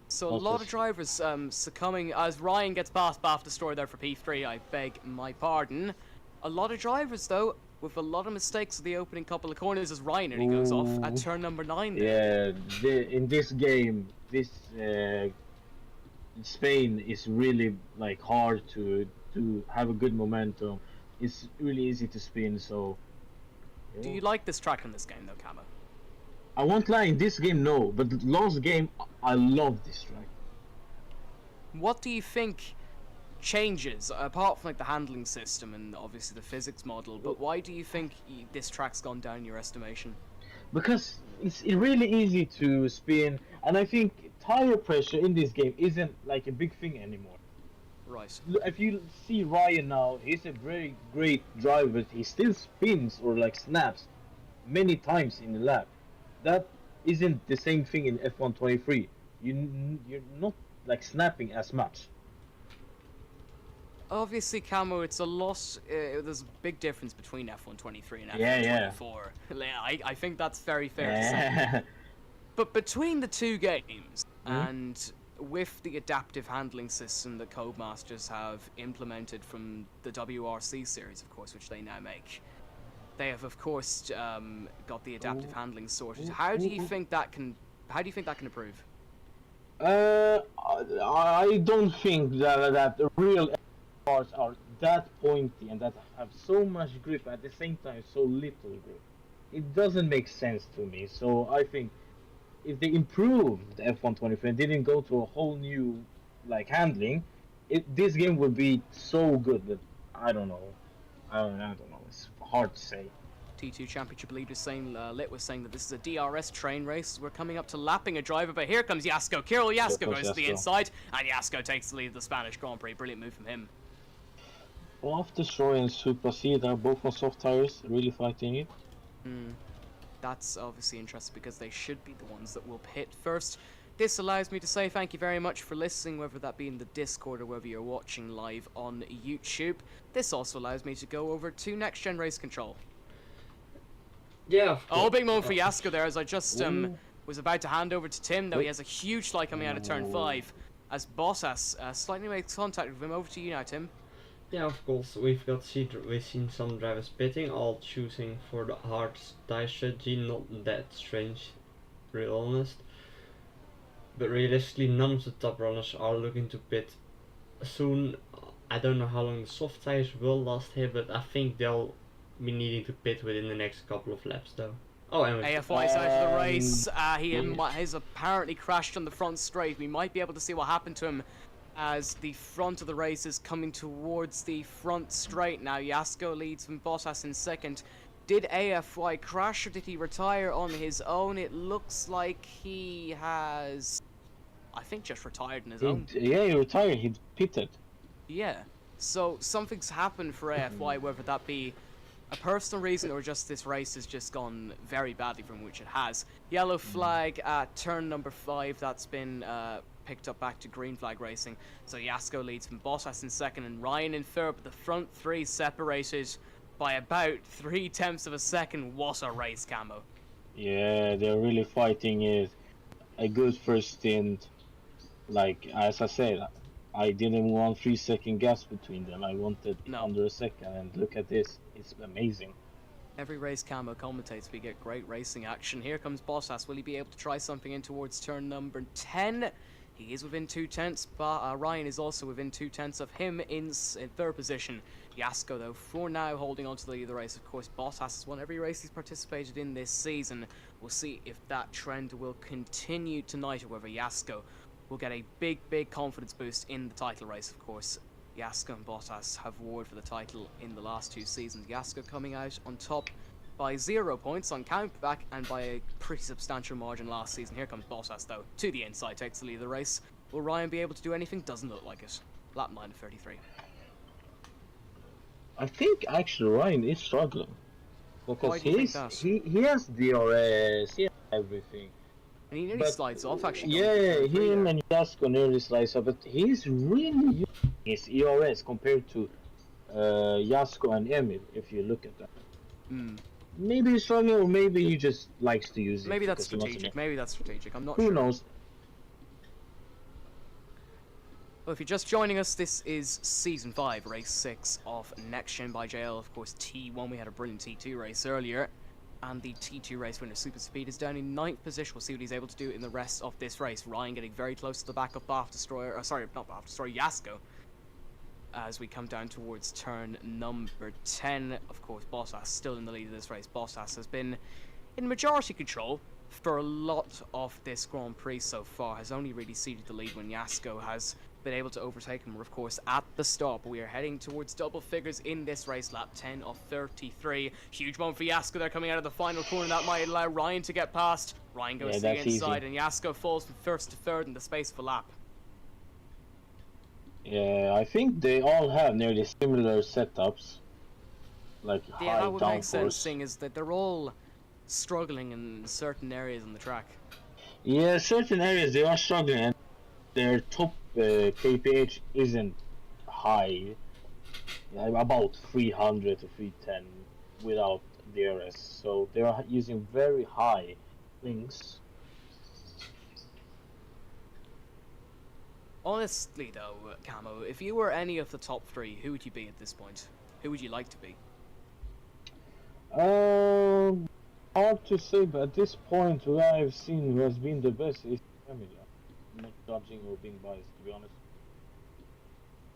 So a What's lot this? of drivers succumbing as Ryan gets past Bath Destroyer there for P3. I beg my pardon. A lot of drivers, though, with a lot of mistakes at the opening couple of corners as Ryan nearly goes off at Ooh. turn number 9 there. Yeah, in this game, this Spain is really like hard to have a good momentum. It's really easy to spin. So Do you like this track in this game though, Camo? I won't lie, in this game no, but the last game I love this track. What do you think changes, apart from like the handling system and obviously the physics model, but why do you think this track's gone down in your estimation? Because it's really easy to spin, and I think tire pressure in this game isn't like a big thing anymore. Right. If you see Ryan now, he's a very great driver. He still spins or like snaps many times in the lap. That isn't the same thing in F123. You're not like snapping as much. Obviously, Camo, it's a lot. There's a big difference between F123 and F124. Yeah. I think that's very fair to say. Yeah. But between the two games, and with the adaptive handling system that Codemasters have implemented from the WRC series, of course, which they now make, they have, of course, got the adaptive handling sorted. How do you think that can improve? I don't think that the real cars are that pointy and that have so much grip at the same time so little grip. It doesn't make sense to me. So I think if they improved the F123 and didn't go to a whole new like handling, this game would be so good. But I don't know. I don't know. It's hard to say. T2 Championship leader saying, Lit was saying that this is a DRS train race. We're coming up to lapping a driver, but here comes Yasko. Kirill Yasko goes to the inside, and Yasko takes the lead of the Spanish Grand Prix. Brilliant move from him. Both Destroy and Super C, they're both on soft tires, really fighting it. That's obviously interesting because they should be the ones that will pit first. This allows me to say thank you very much for listening, whether that be in the Discord or whether you're watching live on YouTube. This also allows me to go over to Next Gen Race Control. Yeah, of course. Oh, big moment for Yasko there, as I just was about to hand over to Tim, though he has a huge slide coming out of turn 5, as Bottas slightly makes contact with him. Over to you now, Tim. Yeah, of course, we've seen some drivers pitting, all choosing for the hard tire strategy, not that strange, real honest. But realistically, none of the top runners are looking to pit soon. I don't know how long the soft tires will last here, but I think they'll be needing to pit within the next couple of laps though. Oh, anyway. AFY's out of the race. He has apparently crashed on the front straight. We might be able to see what happened to him as the front of the race is coming towards the front straight now. Yasko leads from Bottas in second. Did AFY crash or did he retire on his own? It looks like he has, I think, just retired on his own. Yeah, he retired. He pitted. Yeah. So something's happened for AFY, whether that be a personal reason or just this race has just gone very badly, from which it has. Yellow flag at turn number 5. That's been picked up back to green flag racing. So Yasko leads from Bottas in second and Ryan in third, but the front three separated by about 0.3 of a second. What a race, Camo. Yeah, they're really fighting it. A good first stint. Like, as I said, I didn't want 3-second gaps between them. I wanted under a second, and look at this. It's amazing. Every race Camo commentates, we get great racing action. Here comes Bottas. Will he be able to try something in towards turn number 10? He is within 0.2, but Ryan is also within 0.2 of him in third position. Yasko, though, for now holding on to the lead of the race. Of course, Bottas has won every race he's participated in this season. We'll see if that trend will continue tonight or whether Yasko will get a big confidence boost in the title race. Of course, Yasko and Bottas have warred for the title in the last 2 seasons. Yasko coming out on top by 0 points on countback and by a pretty substantial margin last season. Here comes Bottas, though, to the inside, takes the lead of the race. Will Ryan be able to do anything? Doesn't look like it. Lap 9 of 33. I think actually Ryan is struggling because he has DRS, he has everything. And he nearly slides off, actually. Yeah, him and Yasko nearly slides off, but he's really using his ERS compared to Yasko and Emil, if you look at that. Maybe he's struggling, or maybe he just likes to use it. Maybe that's strategic. I'm not sure. Who knows? Well, if you're just joining us, this is Season 5, Race 6 of Next Gen by JL. Of course, T1, we had a brilliant T2 race earlier. And the T2 race winner, Super Speed, is down in 9th position. We'll see what he's able to do in the rest of this race. Ryan getting very close to the back of Bath Destroyer, sorry, not Bath Destroyer, Yasko. As we come down towards turn number 10. Of course, Bottas still in the lead of this race. Bottas has been in majority control for a lot of this Grand Prix so far. Has only really ceded the lead when Yasko has been able to overtake him. We're of course at the stop. We are heading towards double figures in this race, lap 10 of 33. Huge moment for Yasko there coming out of the final corner. That might allow Ryan to get past. Ryan goes to the inside and Yasko falls from first to third in the space of a lap. Yeah, I think they all have nearly similar setups. Like Yeah, high that would make sense, downforce. seeing is that they're all struggling in certain areas on the track. Yeah, certain areas they are struggling and their top kph isn't high, about 300 to 310 without DRS, so they are using very high wings. Honestly though, Camo, if you were any of the top 3, who would you be at this point? Who would you like to be? Hard to say, but at this point, who I've seen who has been the best is Emilia. I'm not judging or being biased, to be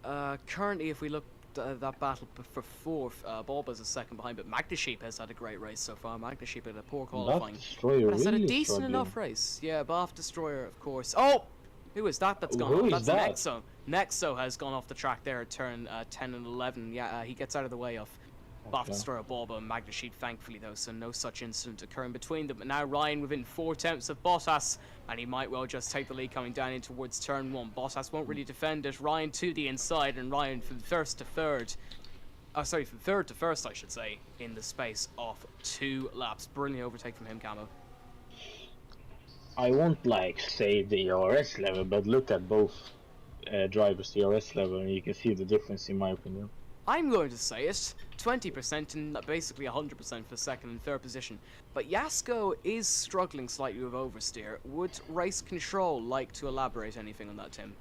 honest. Currently, if we look at that battle for 4th, Bulba's is second behind, but Magnesheep has had a great race so far. Magnesheep had a poor qualifying. Bath Destroyer But has had a really decent struggling. enough race. Yeah, Bath Destroyer, of course. Oh! Who is that that's gone Who off? is That's that? Nexo. Nexo has gone off the track there at turn 10 and 11. Yeah, he gets out of the way of Bath Okay. Destroyer, Bulba, and Magnesheep, thankfully, though, so no such incident occurring between them. But now Ryan within 4/10 of Bottas, and he might well just take the lead coming down in towards turn 1. Bottas won't really defend it. Ryan to the inside, and Ryan from first to third. Oh, sorry, from third to first, I should say, in the space of 2 laps. Brilliant overtake from him, Camo. I won't say the ERS level, but look at both drivers' ERS level, and you can see the difference, in my opinion. I'm going to say it, 20% and basically 100% for second and third position. But Yasko is struggling slightly with oversteer. Would Race Control like to elaborate anything on that, Tim?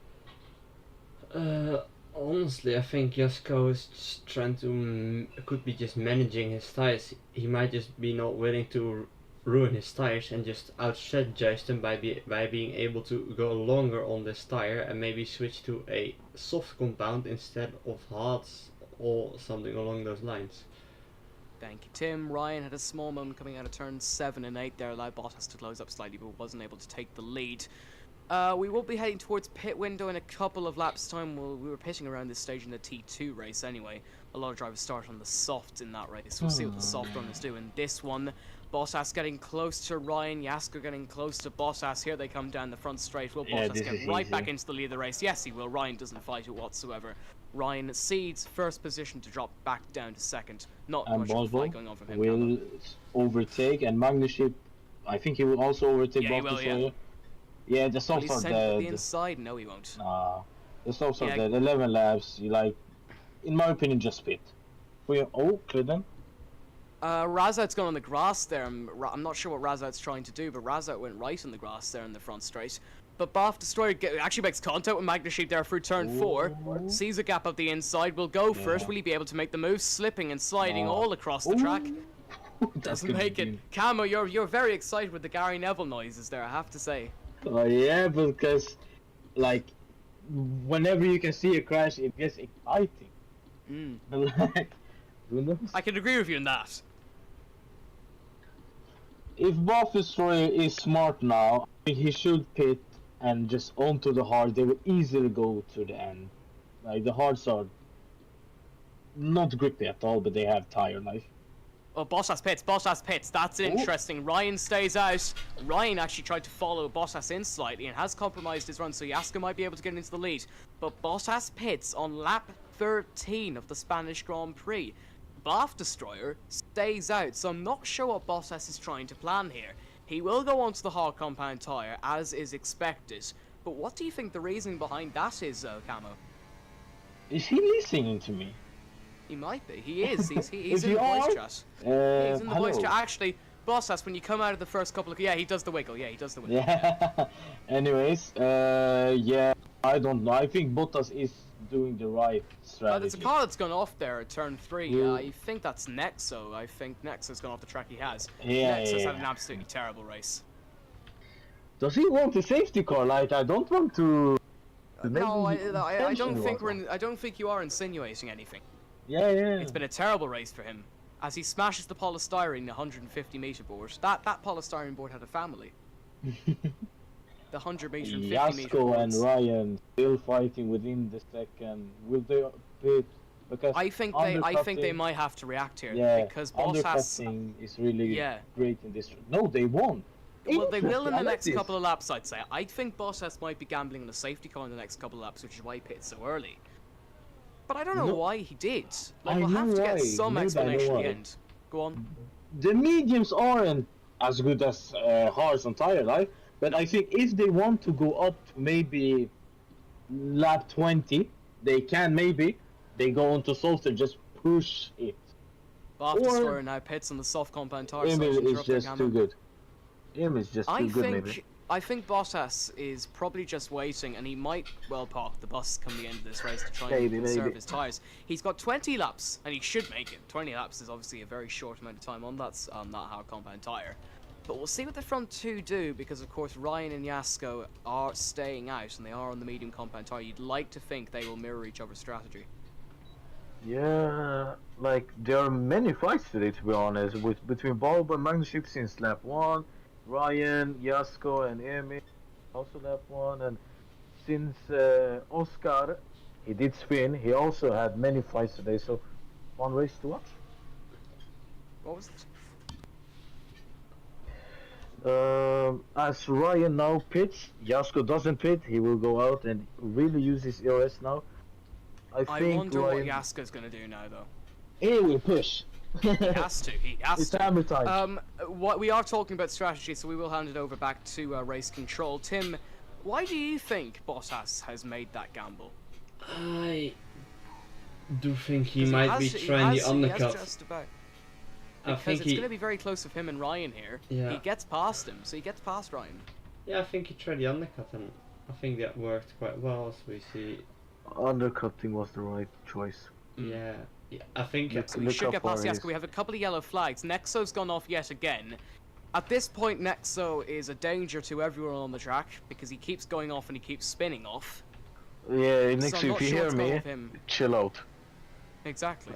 Honestly, I think Jasko is just trying to could be just managing his tires. He might just be not willing to ruin his tires and just out-strategize them by being able to go longer on this tire and maybe switch to a soft compound instead of hards or something along those lines. Thank you, Tim. Ryan had a small moment coming out of turns 7 and 8 there, allowed Bottas to close up slightly, but wasn't able to take the lead. We will be heading towards pit window in a couple of laps' time. We were pitting around this stage in the T2 race anyway. A lot of drivers start on the softs in that race. We'll see what the soft runners do in this one. Bottas getting close to Ryan, Yasko getting close to Bottas. Here they come down the front straight. Will Yeah, Bottas this get is right easy. back into the lead of the race? Yes, he will. Ryan doesn't fight it whatsoever. Ryan cedes first position to drop back down to second. Not And much of a Volvo fight going on from him. will Cameron. overtake, and Magnesheep, I think he will also overtake Yeah, he Bath will, yeah. Destroyer. Yeah, the Will softs he are send it to the dead. inside? No, he won't. Nah, the softs Yeah. are dead. 11 laps, in my opinion, just spit. Clear them. Razout's gone on the grass there. I'm not sure what Razout's trying to do, but Razout went right on the grass there in the front straight. But Bath Destroyer actually makes contact with Magnesheep there through turn 4. Sees a gap up the inside, will go first. Yeah. Will he be able to make the move? Slipping and sliding No. all across the track. That Doesn't could make be it. Camo, you're very excited with the Gary Neville noises there, I have to say. Oh yeah, because whenever you can see a crash, it gets exciting. Mm. Who knows? I can agree with you in that. If Bath Destroyer is smart now, I think he should pit and just onto the hard. They will easily go to the end. The hards are not grippy at all, but they have tire life. Oh, Bottas pits. That's interesting. Ryan stays out. Ryan actually tried to follow Bottas in slightly and has compromised his run, so Yasko might be able to get into the lead. But Bottas pits on lap 13 of the Spanish Grand Prix. Bath Destroyer stays out, so I'm not sure what Bottas is trying to plan here. He will go onto the hard compound tyre, as is expected. But what do you think the reason behind that is, Camo? Is he listening to me? He might be. He is. He's If in you the voice are, chat. He's in the voice hello. chat. Actually, Bottas, when you come out of the first couple of... Yeah, he does the wiggle. Yeah. Anyways, yeah. I don't know. I think Bottas is doing the right There's a strategy. car that's gone off there at turn 3. Yeah. I think that's Nexo. I think Nexo's gone off the track he has. Yeah, Nexo's yeah, had an yeah. absolutely terrible race. Does he want a safety car? Like, I don't want to. No, I don't intention think was- I don't think you are insinuating anything. Yeah, yeah. It's been a terrible race for him. As he smashes the polystyrene 150-meter board. That polystyrene board had a family. The 100-meter and 50-meter Yasko and boards. Ryan still fighting within the second. Will they pit? Because I think they undercutting- might have to react here Yeah, because Bottas. undercutting is really Yeah. great in this. No, they won't. Well, they will in Interesting, I the like next this. couple of laps, I'd say. I think Bottas might be gambling on a safety car in the next couple of laps, which is why he pitted so early. But I don't know No. why he did. Like, I we'll have know to get why. some Maybe I know explanation at why. the end. Go on. The mediums aren't as good as hards on tire life, but I think if they want to go up to maybe lap 20, they can maybe. They go onto softer, just push it. Bottas now pits on the soft compound tire. Emil section, is interrupting just too Hamilton. good. Emil is just too good, maybe. I think Bottas is probably just waiting, and he might well park the bus come the end of this race to try and conserve Maybe. his tyres. He's got 20 laps, and he should make it. 20 laps is obviously a very short amount of time on that hard compound tyre. But we'll see what the front two do, because of course Ryan and Yasko are staying out, and they are on the medium compound tyre. You'd like to think they will mirror each other's strategy. Yeah, like there are many fights today, to be honest, between Bulb and Magnus since lap 1, Ryan, Yasko, and Emil also lap 1, and since Oscar, he did spin, he also had many fights today, so one race to watch. What was it? As Ryan now pits, Yasko doesn't pit, he will go out and really use his ERS now. I I think wonder Ryan, what Yasko's going to do now, though. He will push. He has to. He has it's to. hammer time. What we are talking about strategy, so we will hand it over back to race control. Tim, why do you think Bottas has made that gamble? I do think he 'Cause might be he trying the has undercut. just about. I Because think it's he, going to be very close with him and Ryan here. Yeah. He gets past him, so he gets past Ryan. yeah, I think he tried the undercut, and I think that worked quite well. As we see, Undercutting was the right choice. yeah, I think Look- So we look should how get past far he Yasko. is. We have a couple of yellow flags. Nexo's gone off yet again. At this point, Nexo is a danger to everyone on the track because he keeps going off and he keeps spinning off. Yeah, So next I'm if not you sure hear what's going on me, with him. chill out. Exactly.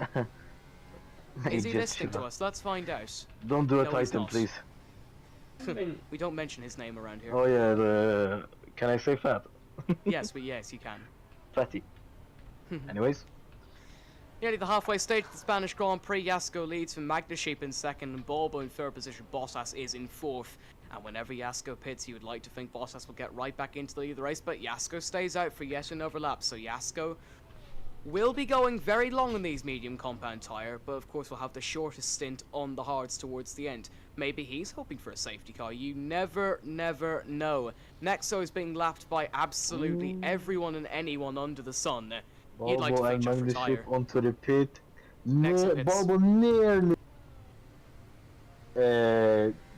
Is he Just listening chill to out. us? Let's find out. Don't do a No, he's Titan, not. please. I mean, We don't mention his name around here. Oh yeah, can I say fat? Yes, you can. Fatty. Anyways, Nearly the halfway stage of the Spanish Grand Prix, Yasko leads from Magnesheep in second and Balbo in third position. Bottas is in fourth. And whenever Yasko pits, you would like to think Bottas will get right back into the lead of the race, but Yasko stays out for yet another lap. So Yasko will be going very long on these medium compound tyre, but of course will have the shortest stint on the hards towards the end. Maybe he's hoping for a safety car. You never know. Nexo is being lapped by absolutely everyone and anyone under the sun. You'd like to Balbo think and just for Magnus tyre. onto the pit. Next pits. Balbo nearly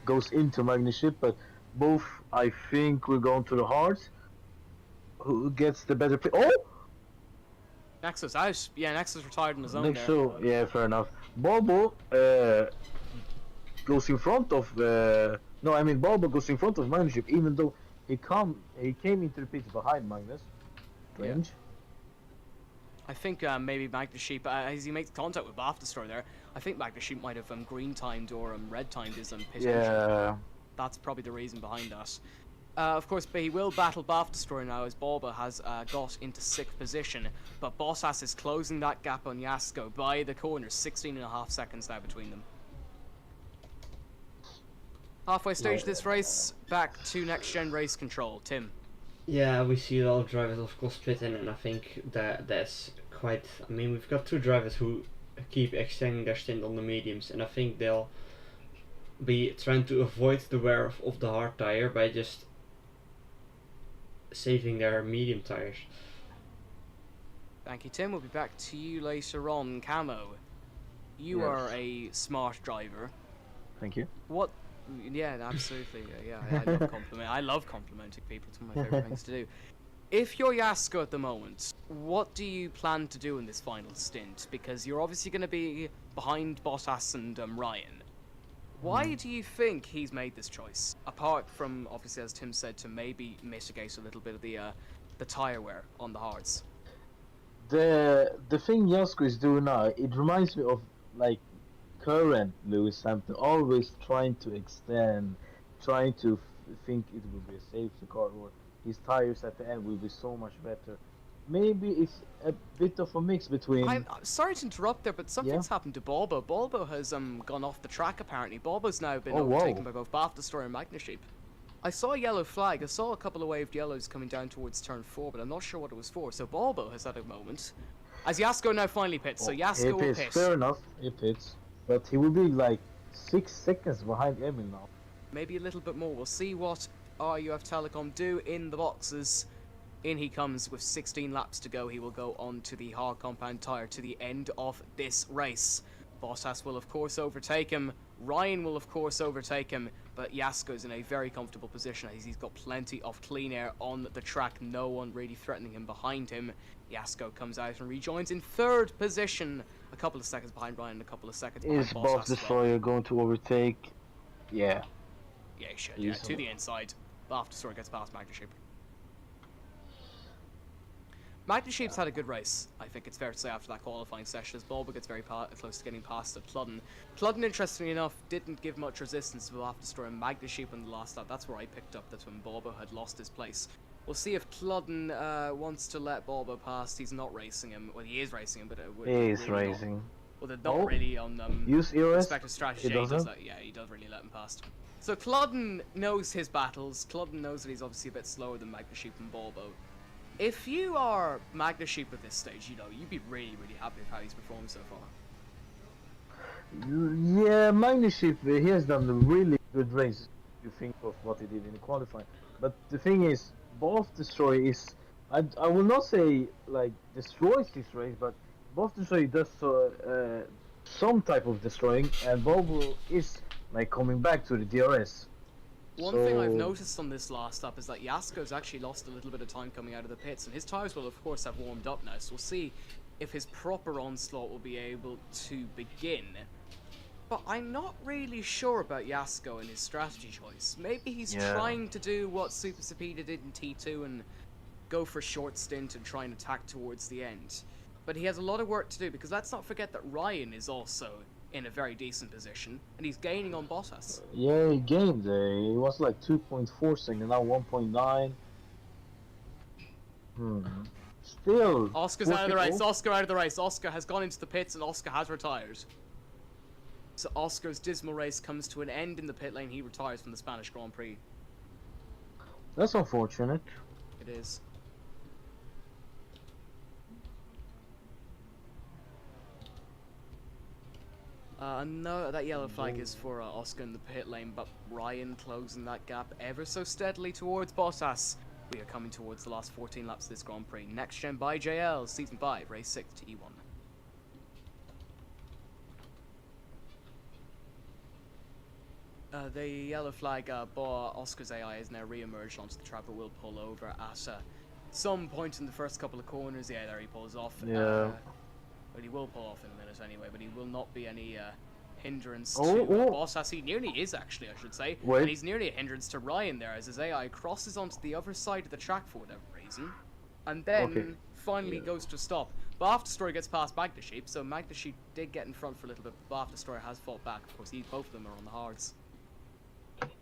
goes into Magnus, but both I think will go into the hards. Who gets the better pit? Oh! Nexo's out. Yeah, Nexo's retired on his own Think there. so, yeah, fair enough. Balbo goes in front of Balbo goes in front of Magnus, even though he came into the pits behind Magnus. Strange. I think maybe Magnesheep, as he makes contact with Baftastor there, I think Magnesheep might have green timed or red timed his pit entry. Yeah. That's probably the reason behind that. Of course, but he will battle Baftastor now as Balbo has got into 6th position. But Bottas is closing that gap on Yasko by the corner, 16.5 seconds now between them. Halfway stage of this race, back to next gen race control. Tim. yeah, we see a lot of drivers, of course, pitting, and I think that's quite. I mean, we've got two drivers who keep extending their stint on the mediums, and I think they'll be trying to avoid the wear of the hard tire by just saving their medium tires. Thank you, Tim. We'll be back to you later on. Camo, you Yes. are a smart driver. Thank you. What? Yeah, absolutely. Yeah, I love I love complimenting people. It's one of my favorite things to do. If you're Yasko at the moment, what do you plan to do in this final stint? Because you're obviously going to be behind Bottas and Ryan. Why do you think he's made this choice? Apart from, obviously, as Tim said, to maybe mitigate a little bit of the tyre wear on the hards. The thing Yasko is doing now, it reminds me of like current Lewis Hamilton, always trying to extend, trying to think it will be a safety car, or his tires at the end will be so much better. Maybe it's a bit of a mix between. I'm sorry to interrupt there, but something's happened to Balbo. Balbo has gone off the track apparently. Balbo's now been overtaken by both Baftastor and Magnesheep. I saw a yellow flag. I saw a couple of waved yellows coming down towards turn 4, but I'm not sure what it was for. So Balbo has had a moment. As Yasko now finally pits, so Yasko will pit. Fair enough, he pits. But he will be like 6 seconds behind Emil now. Maybe a little bit more. We'll see what RUF Telecom do in the boxes. In he comes with 16 laps to go. He will go on to the hard compound tyre to the end of this race. Bottas will of course overtake him. Ryan will of course overtake him. But Yasko's in a very comfortable position as he's got plenty of clean air on the track. No one really threatening him behind him. Yasko comes out and rejoins in 3rd position. A couple of seconds behind Ryan, a couple of seconds behind Is Bottas. Bob Destroyer going to overtake? Yeah. Yeah, he should. Yeah, to the inside. But after Story gets past Magnesheep. Magnesheep's had a good race, I think it's fair to say, after that qualifying session, as Balbo gets very close to getting past at Cludden. Cludden, interestingly enough, didn't give much resistance to Baftastor and Magnesheep in the last lap. That's where I picked up that when Balbo had lost his place. We'll see if Cludden wants to let Balbo past. He's not racing him. Well, he is racing him, but he is racing. Well, they're not really on use EOS. respective strategy. He does really let him past. So Cludden knows his battles. Cludden knows that he's obviously a bit slower than Magnesheep and Balbo. If you are Magnesheep at this stage, you know, you'd be really, really happy with how he's performed so far. Yeah, Magnesheep, he has done a really good race. You think of what he did in the qualifying. But the thing is, Both Destroy is, I will not say like destroys this race, but Both Destroy does some type of destroying, and Bobo is like coming back to the DRS. One thing I've noticed on this last lap is that Yasko's actually lost a little bit of time coming out of the pits, and his tyres will of course have warmed up now, so we'll see if his proper onslaught will be able to begin. But I'm not really sure about Yasko and his strategy choice. Maybe he's trying to do what Super Sapeda did in T2 and go for a short stint and try and attack towards the end. But he has a lot of work to do, because let's not forget that Ryan is also in a very decent position, and he's gaining on Bottas. Yeah, he gained. He was like 2.4 seconds, now 1.9. Still. Oscar's out of the race. Oscar out of the race. Oscar has gone into the pits, and Oscar has retired. So Oscar's dismal race comes to an end in the pit lane. He retires from the Spanish Grand Prix. That's unfortunate. It is. No, that yellow flag is for Oscar in the pit lane, but Ryan closing that gap ever so steadily towards Bottas. We are coming towards the last 14 laps of this Grand Prix. Next Gen by JL, Season 5, Race 6 to E1. The yellow flag, Oscar's AI is now re-emerged onto the track, but will pull over at some point in the first couple of corners. Yeah, there he pulls off. Yeah. But he will pull off in a minute anyway, but he will not be any hindrance to Bottas. He nearly is, actually, I should say. Wait. And he's nearly a hindrance to Ryan there, as his AI crosses onto the other side of the track for whatever reason. And then finally goes to stop. But Baftastor gets past Magnesheep, so Magnesheep did get in front for a little bit, but Baftastor has fought back. Of course, both of them are on the hards.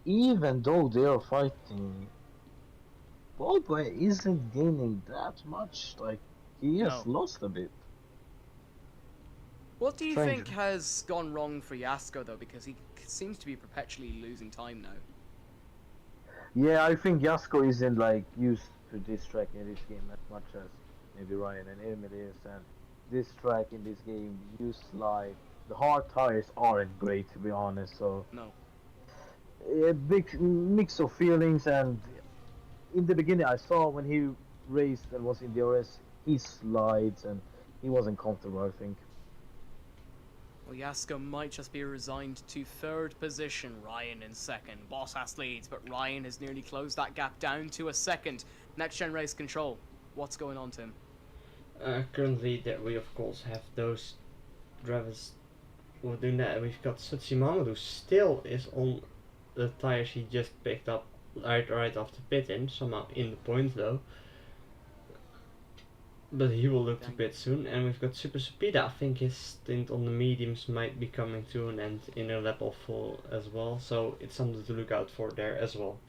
Even though they are fighting, Balbo isn't gaining that much. Like, he has lost a bit. What do you think has gone wrong for Yasko, though? Because he seems to be perpetually losing time now. Yeah, I think Yasko isn't like used to this track in this game as much as maybe Ryan and Emil is. And this track in this game, you slide. The hard tires aren't great, to be honest. So no. A big mix of feelings, and in the beginning I saw when he raced and was in DRS, he slides and he wasn't comfortable, I think. Well, Yasko might just be resigned to 3rd position, Ryan in 2nd. Bottas leads, but Ryan has nearly closed that gap down to a 2nd. Next Gen Race Control. What's going on, Tim? Currently, that we of course have those drivers who are doing that. We've got Tsuchimama who still is on the tires he just picked up right after pitting, somehow in the points though. But he will look to pit soon, and we've got Super Supida. I think his stint on the mediums might be coming to an end in a lap of full as well, so it's something to look out for there as well.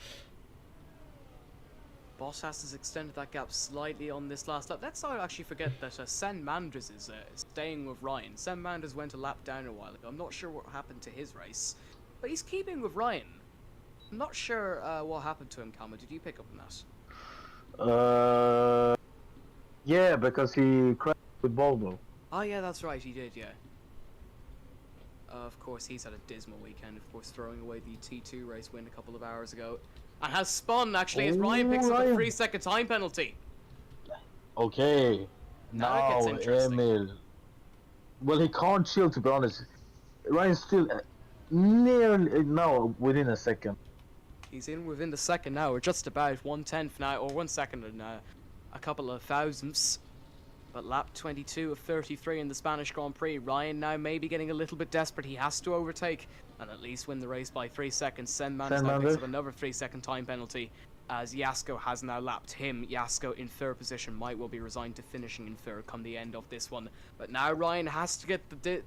Bottas has extended that gap slightly on this last lap. Let's not actually forget that Sen Manders is staying with Ryan. Sen Manders went a lap down a while ago. I'm not sure what happened to his race, but he's keeping with Ryan. I'm not sure what happened to him, Calma. Did you pick up on that? Yeah, because he crashed with Volvo. Oh yeah, that's right, he did, yeah. Of course, he's had a dismal weekend, of course, throwing away the T2 race win a couple of hours ago. And has spun, actually, as Ryan picks up a 3-second time penalty. Okay. Now it gets interesting. Emil. Well, he can't chill, to be honest. Ryan's still nearly now within a second. He's in within the second now. We're just about 1/10 now, or 1 second and a couple of thousandths. But lap 22 of 33 in the Spanish Grand Prix. Ryan now may be getting a little bit desperate. He has to overtake and at least win the race by 3 seconds. Sen Manders now picks up another 3-second time penalty as Jasko has now lapped him. Jasko in third position might well be resigned to finishing in third come the end of this one. But now Ryan has to get I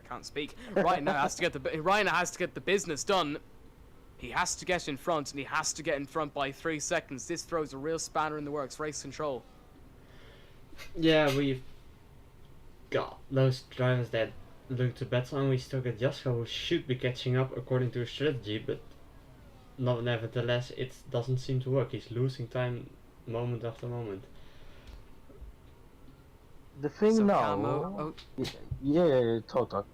can't speak. Ryan now has to get the business done. He has to get in front, and he has to get in front by 3 seconds. This throws a real spanner in the works. Race control. Yeah, we've got those drivers that look to battle, and we still got Jasko who should be catching up according to his strategy, but nevertheless it doesn't seem to work. He's losing time moment after moment. The thing So now... Camo, Yeah, talk.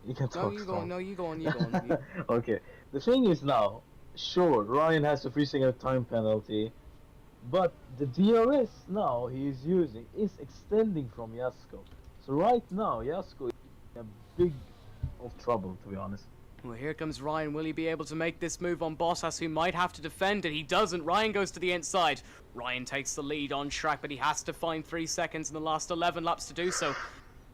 You can no, talk. you go on. No, you go on. You go on. Okay. The thing is now, sure, Ryan has a 3-second time penalty, but the DRS now he is using is extending from Jasko. So right now, Jasko is in a big of trouble, to be honest. Well, here comes Ryan. Will he be able to make this move on Bottas, who might have to defend it? He doesn't. Ryan goes to the inside. Ryan takes the lead on track, but he has to find 3 seconds in the last 11 laps to do so.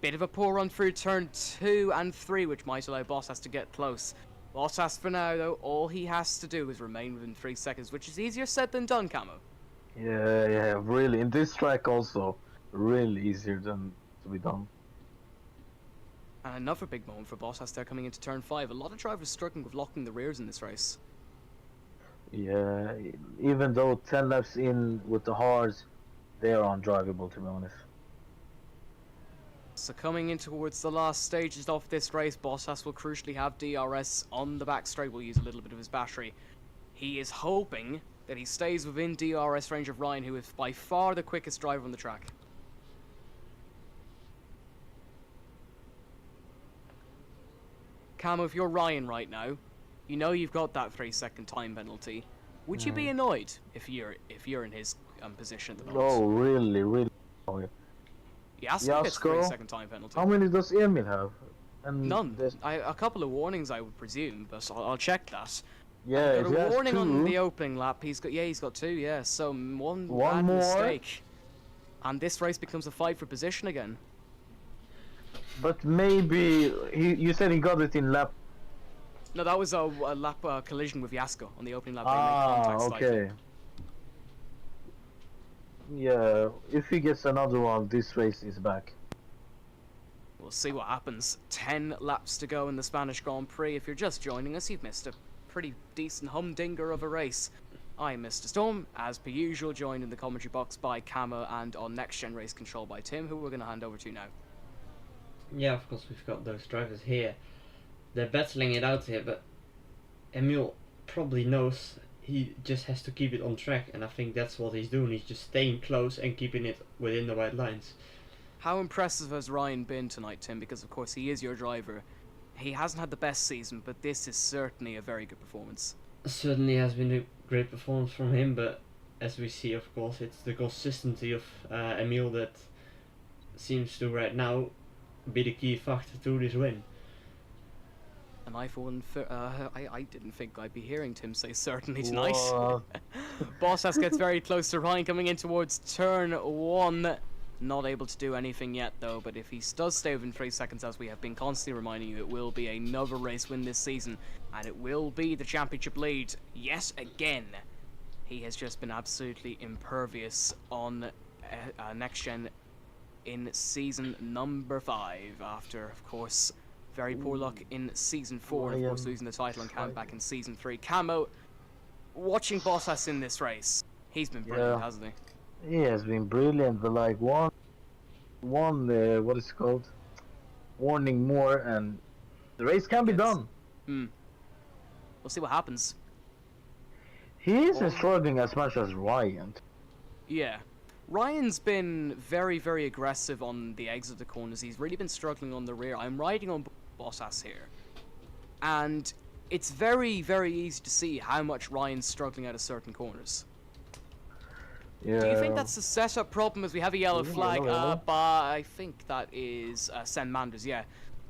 Bit of a poor run through turn 2 and 3, which might allow Bottas to get close. Bottas, for now, though, all he has to do is remain within 3 seconds, which is easier said than done, Camo. Yeah, really. In this track also, really easier than to be done. And another big moment for Bottas there coming into turn 5. A lot of drivers struggling with locking the rears in this race. Yeah, even though 10 laps in with the hards, they are undrivable, to be honest. So coming in towards the last stages of this race, Bottas will crucially have DRS on the back straight. Will use a little bit of his battery. He is hoping that he stays within DRS range of Ryan, who is by far the quickest driver on the track. Camo, if you're Ryan right now, you know you've got that 3-second time penalty. Would you be annoyed if you're in his position at the moment? Oh, really annoyed. Jasko gets 3-second time penalty. How many does Emil have? And None. A couple of warnings, I would presume, but I'll check that. Yeah, Got a warning on the opening lap. He's got 2. Yeah, so one bad more mistake, and this race becomes a fight for position again. But maybe you said he got it in lap. No, that was a lap collision with Jasko on the opening lap. Okay. Yeah, if he gets another one, this race is back. We'll see what happens. 10 laps to go in the Spanish Grand Prix. If you're just joining us, you've missed a pretty decent humdinger of a race. I'm Mr. Storm, as per usual, joined in the commentary box by Camo and on Next Gen Race Control by Tim, who we're going to hand over to now. Yeah, of course we've got those drivers here. They're battling it out here, but Emil probably knows he just has to keep it on track, and I think that's what he's doing. He's just staying close and keeping it within the white lines. How impressive has Ryan been tonight, Tim? Because of course he is your driver. He hasn't had the best season, but this is certainly a very good performance. Certainly has been a great performance from him, but as we see, of course, it's the consistency of Emil that seems to right now be the key factor to this win. And I, for one, I didn't think I'd be hearing Tim say certainly tonight. Bottas gets very close to Ryan coming in towards turn 1. Not able to do anything yet though, but if he does stay within 3 seconds, as we have been constantly reminding you, it will be another race win this season, and it will be the championship lead yet again. He has just been absolutely impervious on Next Gen in season number 5, after, of course, very poor luck in season 4, and of course losing the title and count back in season 3. Camo, watching Bottas in this race, he's been brilliant, hasn't he? He has been brilliant, but like one what is it called? Warning more, and the race can be done. We'll see what happens. He isn't struggling as much as Ryan. Yeah. Ryan's been very, very aggressive on the exit of the corners. He's really been struggling on the rear. I'm riding on Bottas here. And it's very, very easy to see how much Ryan's struggling out of certain corners. Yeah. Do you think that's a setup problem as we have a yellow flag? Yellow. I think that is Sen Manders, yeah.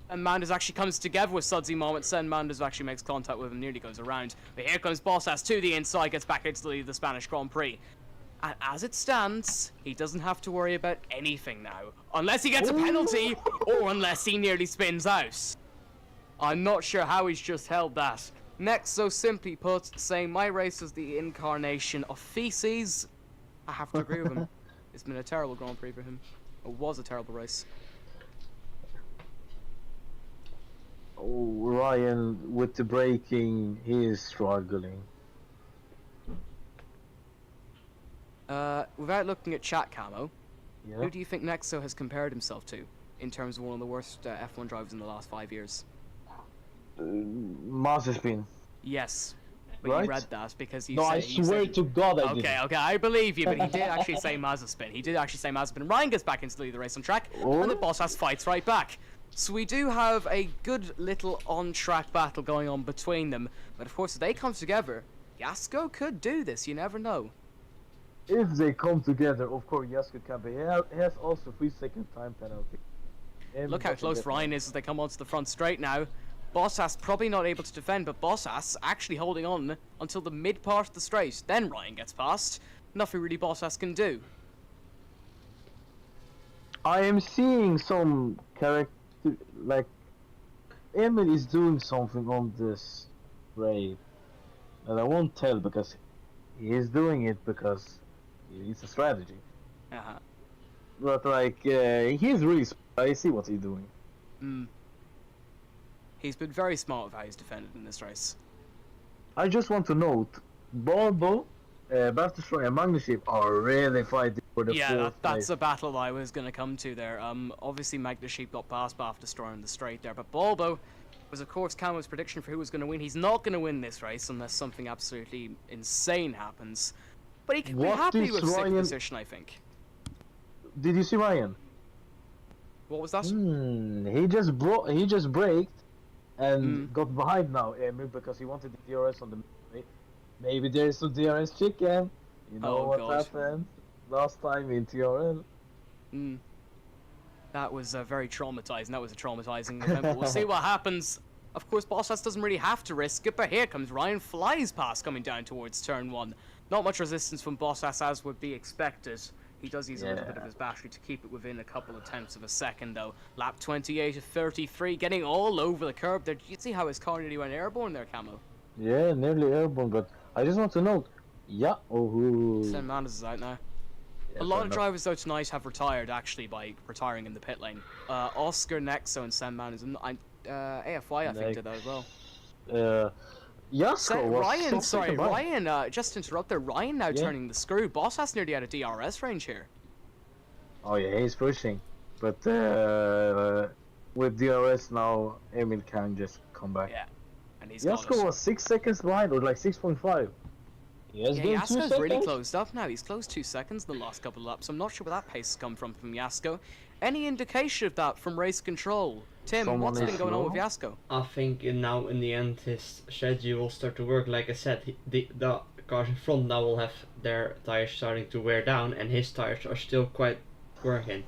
And Manders actually comes together with Sudsy moment. Sen Manders actually makes contact with him, nearly goes around. But here comes Bottas to the inside, gets back into the Spanish Grand Prix. And as it stands, he doesn't have to worry about anything now. Unless he gets a penalty, or unless he nearly spins out. I'm not sure how he's just held that. Next, so simply put, saying my race is the incarnation of feces. I have to agree with him. It's been a terrible Grand Prix for him. It was a terrible race. Oh, Ryan, with the braking, he is struggling. Without looking at chat, Camo, Yeah. who do you think Nexo has compared himself to in terms of one of the worst F1 drivers in the last 5 years? Mazepin. Yes. But Right? you read that because you No, said... I you swear said, to God I did. Okay, I believe you, but he did actually say Mazepin. He did actually say Mazepin. Ryan gets back into the lead of the race on track, and the Bottas fights right back. So we do have a good little on-track battle going on between them. But of course, if they come together, Yasko could do this. You never know. If they come together, of course, Yasko can be. He has also 3-second time penalty. Look how close Ryan is as they come onto the front straight now. Bottas probably not able to defend, but Bottas actually holding on until the mid part of the straight. Then Ryan gets past. Nothing really Bottas can do. I am seeing some character, like Emil is doing something on this raid, and I won't tell because he is doing it because it's a strategy. But like he's really, I see what he's doing. He's been very smart with how he's defended in this race. I just want to note, Balbo, Bastistro and Magnusheep are really fighting for the fourth that's place. a battle I was going to come to there. Obviously Magnusheep got past Bastistro in the straight there, but Balbo was of course Camo's prediction for who was going to win. He's not going to win this race unless something absolutely insane happens. But he can be What happy is with sixth Ryan- position, I think. Did you see Ryan? What was that? He just braked and got behind now, Emil, because he wanted the DRS on the. Maybe there is some DRS chicken. You know Oh, what God. happened last time in TRL. That was very traumatizing. That was a traumatizing event. But we'll see what happens. Of course, Bottas doesn't really have to risk it, but here comes Ryan, flies past coming down towards turn 1. Not much resistance from Bottas as would be expected. He does use a little bit of his battery to keep it within a couple of tenths of a second, though. Lap 28 of 33, getting all over the curb there. Did you see how his car nearly went airborne there, Camo? Yeah, nearly airborne, but I just want to note. Yeah, Sen Manders is out now. Yeah, A lot fair of enough. drivers though tonight have retired actually by retiring in the pit lane. Oscar Nexo and Sen Manders, and AFY I think did that as well. Yasko was Ryan, so sorry, above. Ryan, just to interrupt there, Ryan now Yeah. turning the screw. Bottas nearly out of DRS range here. Oh yeah, he's pushing, but with DRS now, Emil can just come back. Yeah, and he's got Yasko it. was 6 seconds behind, or like 6.5. He has Yeah, been 2 Yasko's seconds. really closed up now. He's closed 2 seconds in the last couple of laps. I'm not sure where that pace has come from Yasko. Any indication of that from race control? Tim, Someone what's been is going on with slow? Yasko? I think now in the end his schedule will start to work. Like I said, the cars in front now will have their tires starting to wear down, and his tires are still quite working.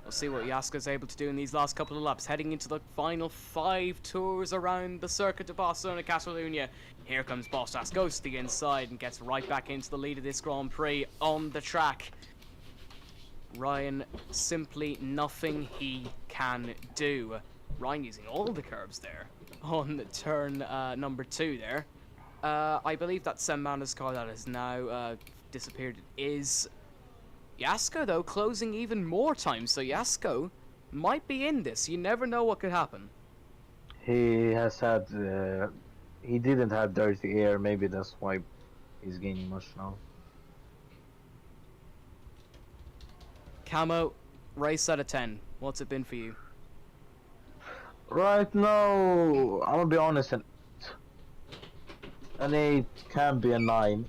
We'll see what Yasko's able to do in these last couple of laps, heading into the final 5 tours around the Circuit de Barcelona Catalunya. Here comes Bottas, goes to the inside and gets right back into the lead of this Grand Prix on the track. Ryan, simply nothing he can do. Ryan using all the curbs there on turn number 2 there. I believe that Sam Manda's car that has now disappeared is Yasko, though, closing even more time, so Yasko might be in this. You never know what could happen. He has had, he didn't have dirty air, maybe that's why he's gaining much now. Camo, race out of 10. What's it been for you? Right now, I'm gonna be honest, an 8 can be a 9.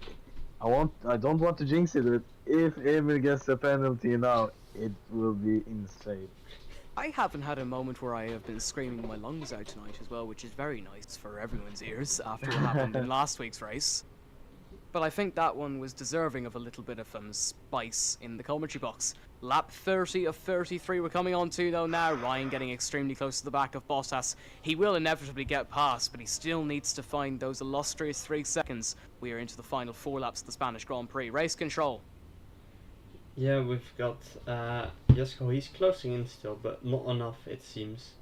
I don't want to jinx it, but if Emil gets a penalty now, it will be insane. I haven't had a moment where I have been screaming my lungs out tonight as well, which is very nice for everyone's ears after what happened in last week's race. But I think that one was deserving of a little bit of spice in the commentary box. Lap 30 of 33 we're coming on to though now. Ryan getting extremely close to the back of Bottas. He will inevitably get past, but he still needs to find those illustrious 3 seconds. We are into the final 4 laps of the Spanish Grand Prix. Race control. Yeah, we've got Jasko. He's closing in still, but not enough it seems.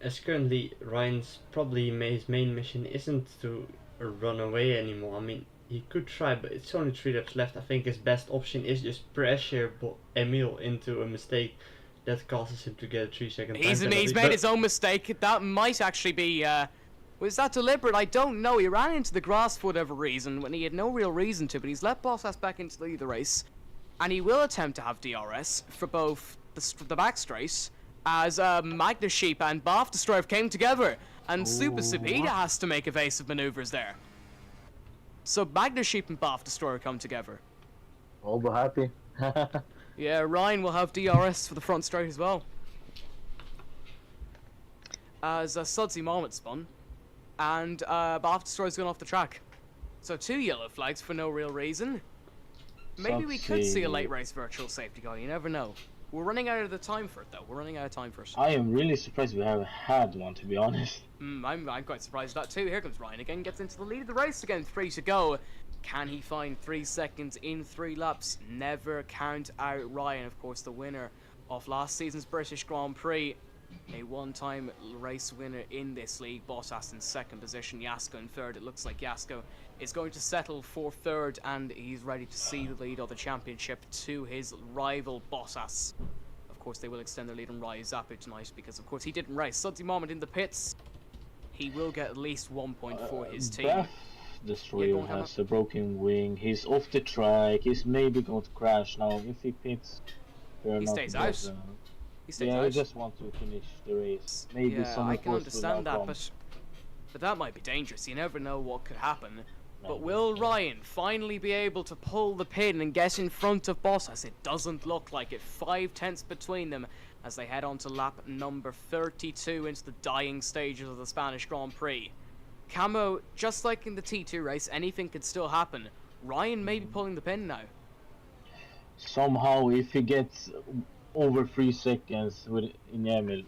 As currently Ryan's probably his main mission isn't to run away anymore. I mean, he could try, but it's only 3 laps left. I think his best option is just pressure Emil into a mistake that causes him to get a 3-second time He's penalty. made his own mistake. That might actually be... was that deliberate? I don't know. He ran into the grass for whatever reason when he had no real reason to, but he's let Bottas back into the race. And he will attempt to have DRS for both the back straight as Magnus Sheep and Bath Destroyer came together. And Super Sabida has to make evasive maneuvers there. So Magnus Sheep and Bath Destroyer come together. All but happy. Yeah, Ryan will have DRS for the front straight as well. As Sudsy Moment spun. And Bath Destroyer's gone off the track. So 2 yellow flags for no real reason. Maybe we could see a late race virtual safety car, you never know. We're running out of the time for it though. We're running out of time for it. I am really surprised we haven't had one, to be honest. I'm quite surprised at that too. Here comes Ryan again, gets into the lead of the race again, 3 to go. Can he find 3 seconds in 3 laps? Never count out Ryan, of course, the winner of last season's British Grand Prix. A one-time race winner in this league. Bottas in 2nd position, Yasko in 3rd. It looks like Yasko is going to settle for 3rd, and he's ready to see the lead of the championship to his rival Bottas. Of course, they will extend their lead on Ryu Zappu tonight because, of course, he didn't race. Sudsy Moment in the pits. He will get at least 1 point for his team. Bath Destroyer has a broken wing. He's off the track. He's maybe going to crash now. If he pits, he stays out. He stays out. I just want to finish the race. Maybe yeah, I can understand that, but that might be dangerous. You never know what could happen. But will Ryan finally be able to pull the pin and get in front of Bottas? It doesn't look like it. 5 tenths between them as they head on to lap number 32 into the dying stages of the Spanish Grand Prix. Camo, just like in the T2 race, anything could still happen. Ryan may be pulling the pin now. Somehow, if he gets over 3 seconds with Emil,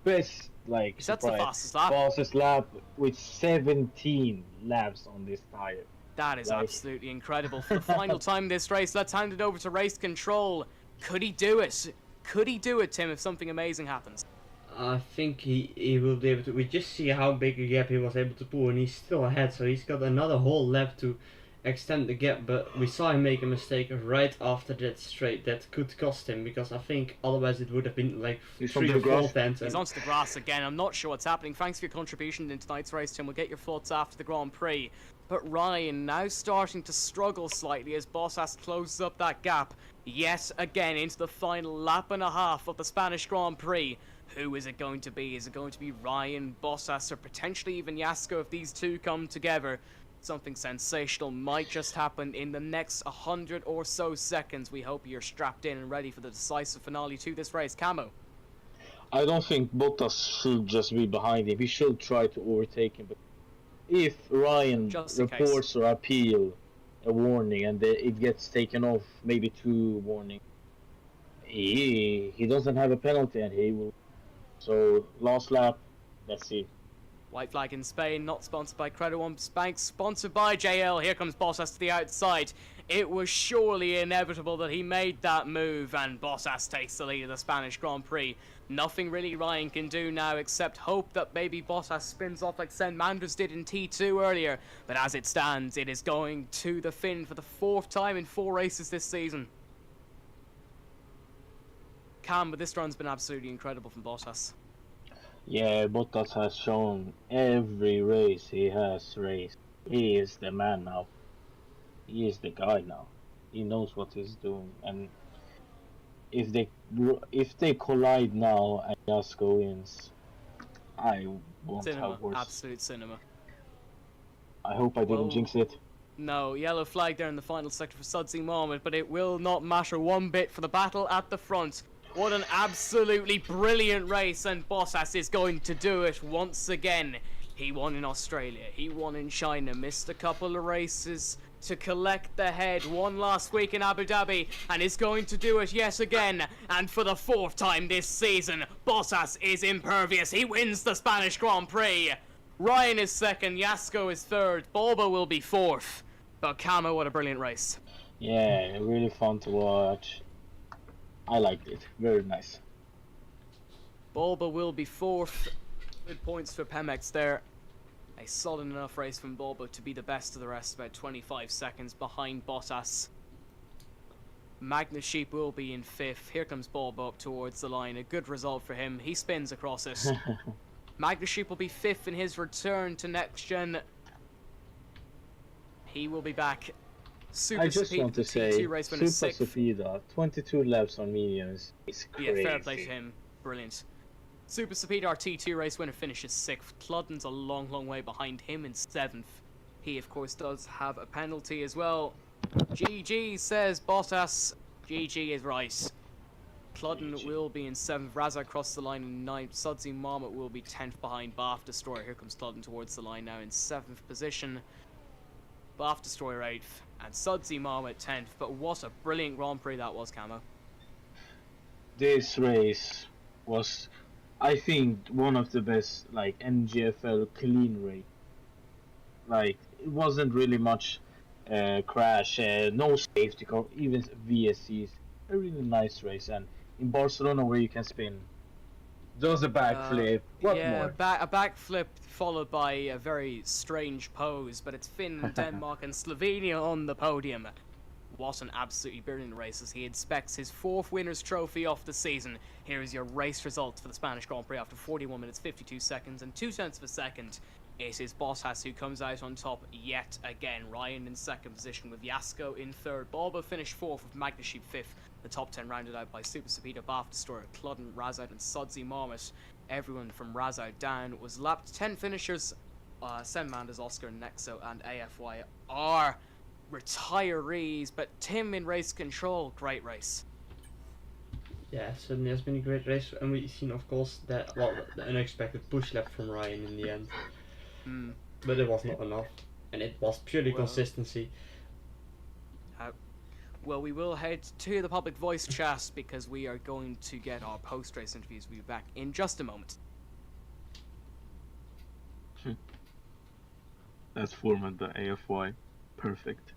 best like that's the fastest lap. Fastest lap with 17 laps on this tire. That is absolutely incredible. For the final time in this race, let's hand it over to race control. Could he do it? Could he do it, Tim, if something amazing happens? I think he will be able to. We just see how big a gap he was able to pull, and he's still ahead, so he's got another whole lap to extend the gap. But we saw him make a mistake right after that straight that could cost him, because I think otherwise it would have been like 3 or 4 tenths. He's onto the grass again. I'm not sure what's happening. Thanks for your contribution in tonight's race, Tim. We'll get your thoughts after the Grand Prix. But Ryan now starting to struggle slightly as Bottas closes up that gap yet again into the final lap and a half of the Spanish Grand Prix. Who is it going to be? Is it going to be Ryan, Bottas, or potentially even Yasko if these two come together? Something sensational might just happen in the next 100 or so seconds. We hope you're strapped in and ready for the decisive finale to this race. Camo? I don't think Bottas should just be behind him. He should try to overtake him. But if Ryan reports or appeal a warning and it gets taken off, maybe 2 warnings, he doesn't have a penalty, and he will. So last lap, let's see. White flag in Spain, not sponsored by Credit One Bank, sponsored by JL. Here comes Bottas to the outside. It was surely inevitable that he made that move, and Bottas takes the lead of the Spanish Grand Prix. Nothing really Ryan can do now except hope that maybe Bottas spins off like Sen Manders did in T2 earlier. But as it stands, it is going to the Finn for the 4th time in 4 races this season. Cam, but this run's been absolutely incredible from Bottas. Yeah, Bottas has shown every race he has raced. He is the man now. He is the guy now. He knows what he's doing, and if they collide now and Jasko wins, I won't Cinema, have words. absolute cinema. I hope I didn't jinx it. No, yellow flag there in the final sector for Sudsy Mohammed, but it will not matter one bit for the battle at the front. What an absolutely brilliant race, and Bottas is going to do it once again. He won in Australia, he won in China, missed a couple of races to collect the head, won last week in Abu Dhabi, and is going to do it yet again. And for the 4th time this season, Bottas is impervious. He wins the Spanish Grand Prix. Ryan is 2nd, Jasko is 3rd, Bulba will be 4th. But Camo, what a brilliant race. Yeah, really fun to watch. I liked it. Very nice. Bulba will be 4th. Good points for Pemex there. A solid enough race from Bulba to be the best of the rest, about 25 seconds behind Bottas. Magnus Sheep will be in 5th. Here comes Bulba up towards the line. A good result for him. He spins across it. Magnus Sheep will be 5th in his return to next gen. He will be back. Super I just want to say, T2 race winner Super 6th. Sofida, 22 laps on mediums. It's crazy. Yeah, fair play to him. Brilliant. Super Speed, our T2 race winner, finishes 6th. Cludden's a long, long way behind him in 7th. He, of course, does have a penalty as well. GG, says Bottas. GG is right. Cludden will be in 7th. Raza across the line in 9th. Sudsy Mohammed will be 10th behind Bath Destroyer. Here comes Cludden towards the line now in 7th position. Bath Destroyer 8th. And Sudsy Mohammed 10th. But what a brilliant Grand Prix that was, Camo. This race was, I think, one of the best, like, NGFL clean race. Like, it wasn't really much crash, no safety car, even VSCs. A really nice race, and in Barcelona where you can spin, does a backflip. What yeah, more? a backflip followed by a very strange pose, but it's Finland, Denmark, and Slovenia on the podium. What an absolutely brilliant race as he inspects his 4th winner's trophy of the season. Here is your race results for the Spanish Grand Prix after 41 minutes 52 seconds and 2/10 of a second. It is Bottas who comes out on top yet again. Ryan in 2nd position with Jasko in 3rd. Bulba finished 4th with Magnus Sheep 5th. The top 10 rounded out by Super Speedo, Bath Destroyer, Cludden, Razout and Sudsy Mohammed. Everyone from Razout down was lapped. 10 finishers, Sen Manders, Oscar, Nexo and AFY are retirees, but Tim in race control, great race. Yeah, certainly has been a great race, and we've seen, of course, that, well, the unexpected push lap from Ryan in the end. But it was not enough, and it was purely consistency. Well, we will head to the public voice chat because we are going to get our post-race interviews. We'll be back in just a moment. That's format the AFY. Perfect.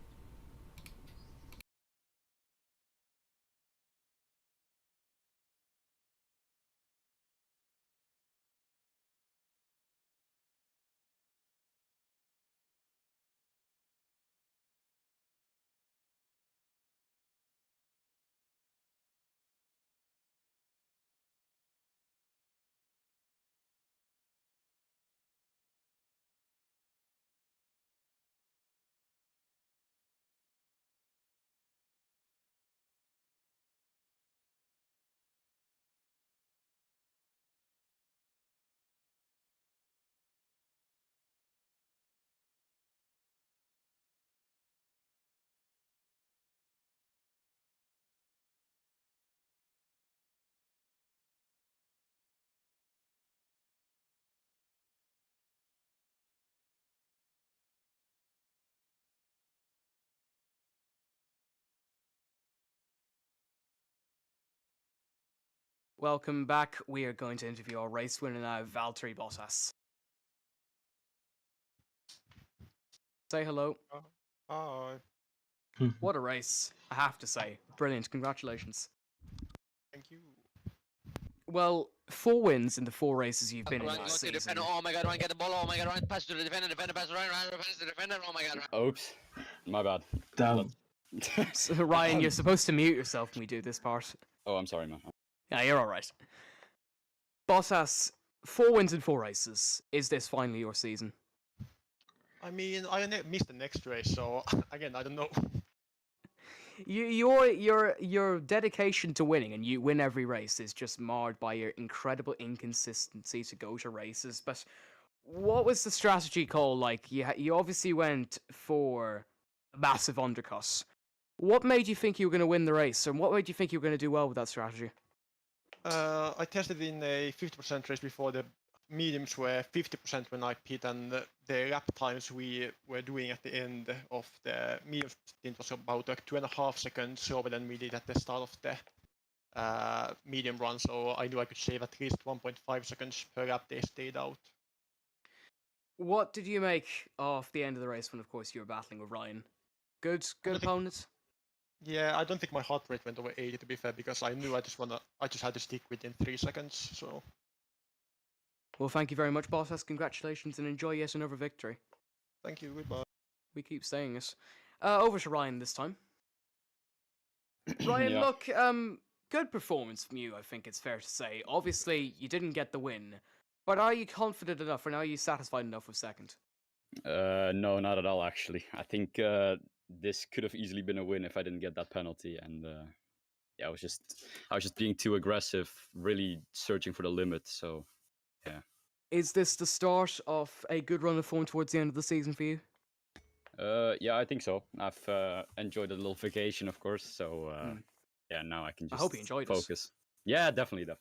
welcome back. We are going to interview our race winner now, Valtteri Bottas. Say hello. Hi. What a race, I have to say. Brilliant, congratulations. Thank you. Well, 4 wins in the 4 races you've been in Ryan, this go to season. defender. Oh my god, Ryan, get the ball. Oh my god, Ryan, pass to the defender, pass to Ryan, pass to the defender. Oh my god, Ryan. Oops, my bad. Damn. So, Ryan, you're supposed to mute yourself when we do this part. Oh, I'm sorry, man. Yeah, you're alright. Bottas, 4 wins in 4 races. Is this finally your season? I mean, I missed the next race, so again, I don't know. Your dedication to winning, and you win every race, is just marred by your incredible inconsistency to go to races. But what was the strategy call like? You obviously went for a massive undercut. What made you think you were going to win the race, and what made you think you were going to do well with that strategy? I tested in a 50% race before. The mediums were 50% when I pit, and the lap times we were doing at the end of the medium stint was about like 2.5 seconds slower than we did at the start of the medium run. So I knew I could save at least 1.5 seconds per lap they stayed out. What did you make of the end of the race when, of course, you were battling with Ryan? Good think- opponent? Yeah, I don't think my heart rate went over 80 to be fair, because I knew I just had to stick within 3 seconds. So Well, thank you very much, Bottas. Congratulations, and enjoy yet another victory. thank you, goodbye. We keep saying it. Over to Ryan this time. Ryan, Yeah. look, good performance from you, I think it's fair to say. Obviously, you didn't get the win, but are you confident enough, and are you satisfied enough with second? No, not at all. Actually, I think this could have easily been a win if I didn't get that penalty, and yeah, I was just being too aggressive, really searching for the limit. So yeah. Is this the start of a good run of form towards the end of the season for you? Yeah, I think so. I've enjoyed a little vacation, of course. So yeah, now I can I just hope you enjoyed it. focus. Yeah, definitely.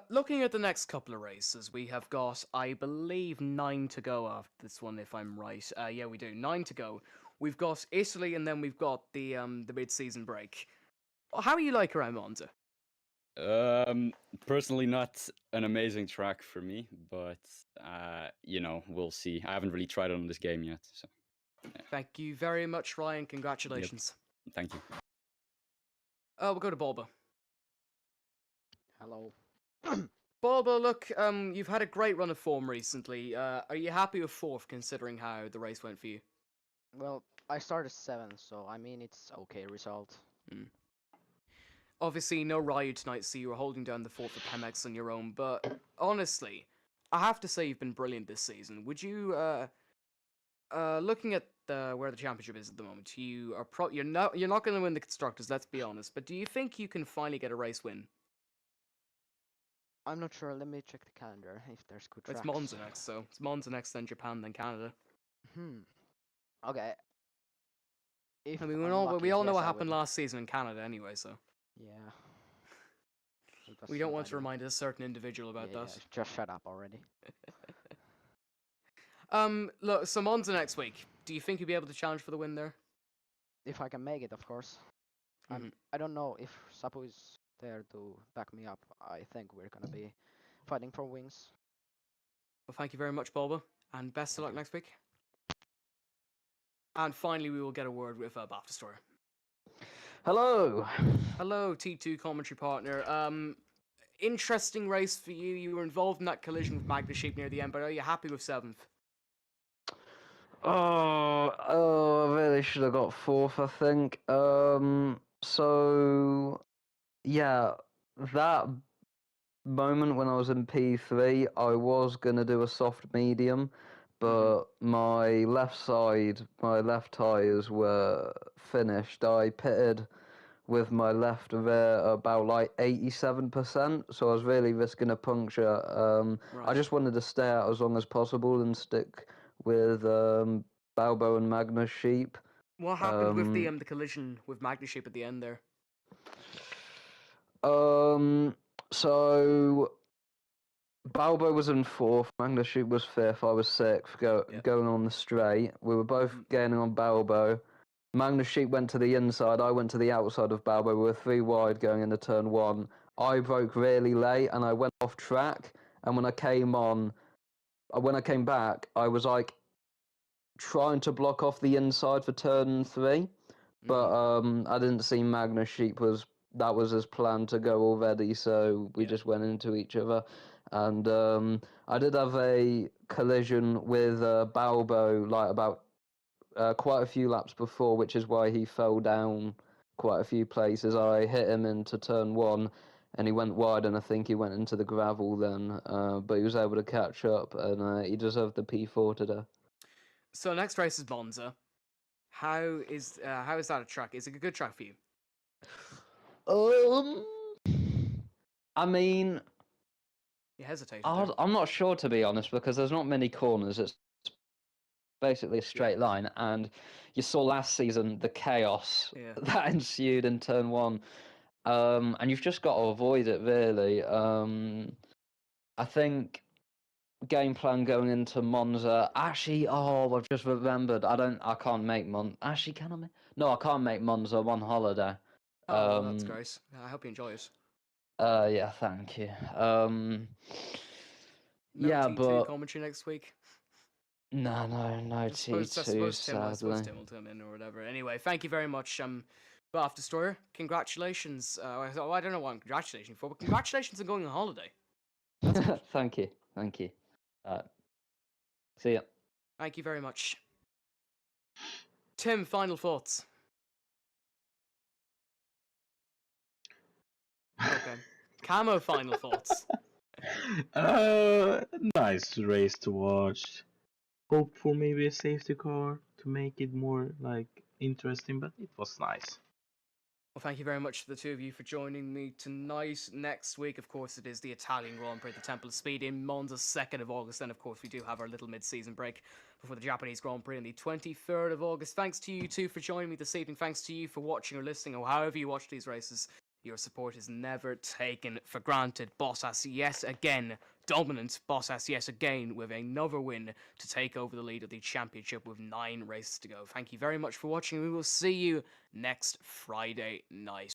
Looking at the next couple of races, we have got, I believe, 9 to go after this one, if I'm right. Yeah, we do. 9 to go. We've got Italy, and then we've got the mid-season break. How are you like around Monza? Personally, not an amazing track for me, but you know, we'll see. I haven't really tried it on this game yet, so Thank you very much, Ryan. Congratulations. thank you. We'll go to Bulba. Hello. Bulba, look, you've had a great run of form recently. Are you happy with 4th, considering how the race went for you? Well, I started 7th, so I mean it's okay result. Obviously, no Ryu tonight, so you were holding down the fort for Pemex on your own. But honestly, I have to say you've been brilliant this season. Would you, looking at where the championship is at the moment, you're not going to win the constructors. Let's be honest. But do you think you can finally get a race win? I'm not sure. Let me check the calendar if there's good tracks. It's Monza next, so it's Monza next, then Japan, then Canada. Okay. If I mean, I'm we lucky, all know yes, what I happened will. last season in Canada anyway, so Yeah. It was we don't so want to bad. remind a certain individual about Yeah, that. just shut up already. Look, so Monza next week. Do you think you'll be able to challenge for the win there? If I can make it, of course. I don't know if Sapu is there to back me up. I think we're gonna be fighting for wings. Well, thank you very much, Bulba, and best of luck next week. And finally, we will get a word with BAFTA Store. Hello. Hello, T2 commentary partner. Interesting race for you. You were involved in that collision with Magna Sheep near the end, but are you happy with 7th? I really should have got 4th, I think. So yeah, that moment when I was in P3, I was gonna do a soft medium, but my left tires were finished. I pitted with my left rear about like 87%, so I was really risking a puncture. I just wanted to stay out as long as possible and stick with Balbo and Magna Sheep. What happened with the collision with Magna Sheep at the end there? So Balbo was in 4th, Magna Sheep was 5th, I was 6th, going on the straight. We were both gaining on Balbo. Magna Sheep went to the inside, I went to the outside of Balbo. We were 3 wide going into turn 1. I broke really late and I went off track. And when I came back, I was like trying to block off the inside for turn 3, but I didn't see Magnus Sheep was his plan to go already, so we just went into each other. And I did have a collision with Balbo like about quite a few laps before, which is why he fell down quite a few places. I hit him into turn 1 and he went wide, and I think he went into the gravel then, but he was able to catch up, and he deserved the P4 today. So next race is Monza. How is that a track? Is it a good track for you? I mean, You hesitated. I'm not sure, to be honest, because there's not many corners. It's basically a straight line, and you saw last season the chaos that ensued in turn 1, and you've just got to avoid it, really. I think game plan going into Monza. Actually, I've just remembered. I can't make Monza. Actually, can I make? No, I can't make Monza. I'm on holiday. Oh, well, that's great. I hope you enjoy it. Yeah, thank you. No yeah, T2 but commentary next week. no T2. I suppose Sadly. Tim will come in or whatever. Anyway, thank you very much. Bath Destroyer, congratulations. I don't know what I'm congratulating you for, but congratulations on going on holiday. Thank you. See ya. Thank you very much. Tim, final thoughts. Okay. Camo, final thoughts. Nice race to watch. Hope for maybe a safety car to make it more like interesting, but it was nice. Well, thank you very much to the two of you for joining me tonight. Next week, of course, it is the Italian Grand Prix, the Temple of Speed in Monza, 2nd of August. Then, of course, we do have our little mid-season break before the Japanese Grand Prix on the 23rd of August. Thanks to you two for joining me this evening. Thanks to you for watching or listening, or however you watch these races. Your support is never taken for granted. Bottas yet again, dominant Bottas yet again with another win to take over the lead of the championship with 9 races to go. Thank you very much for watching. We will see you next Friday night.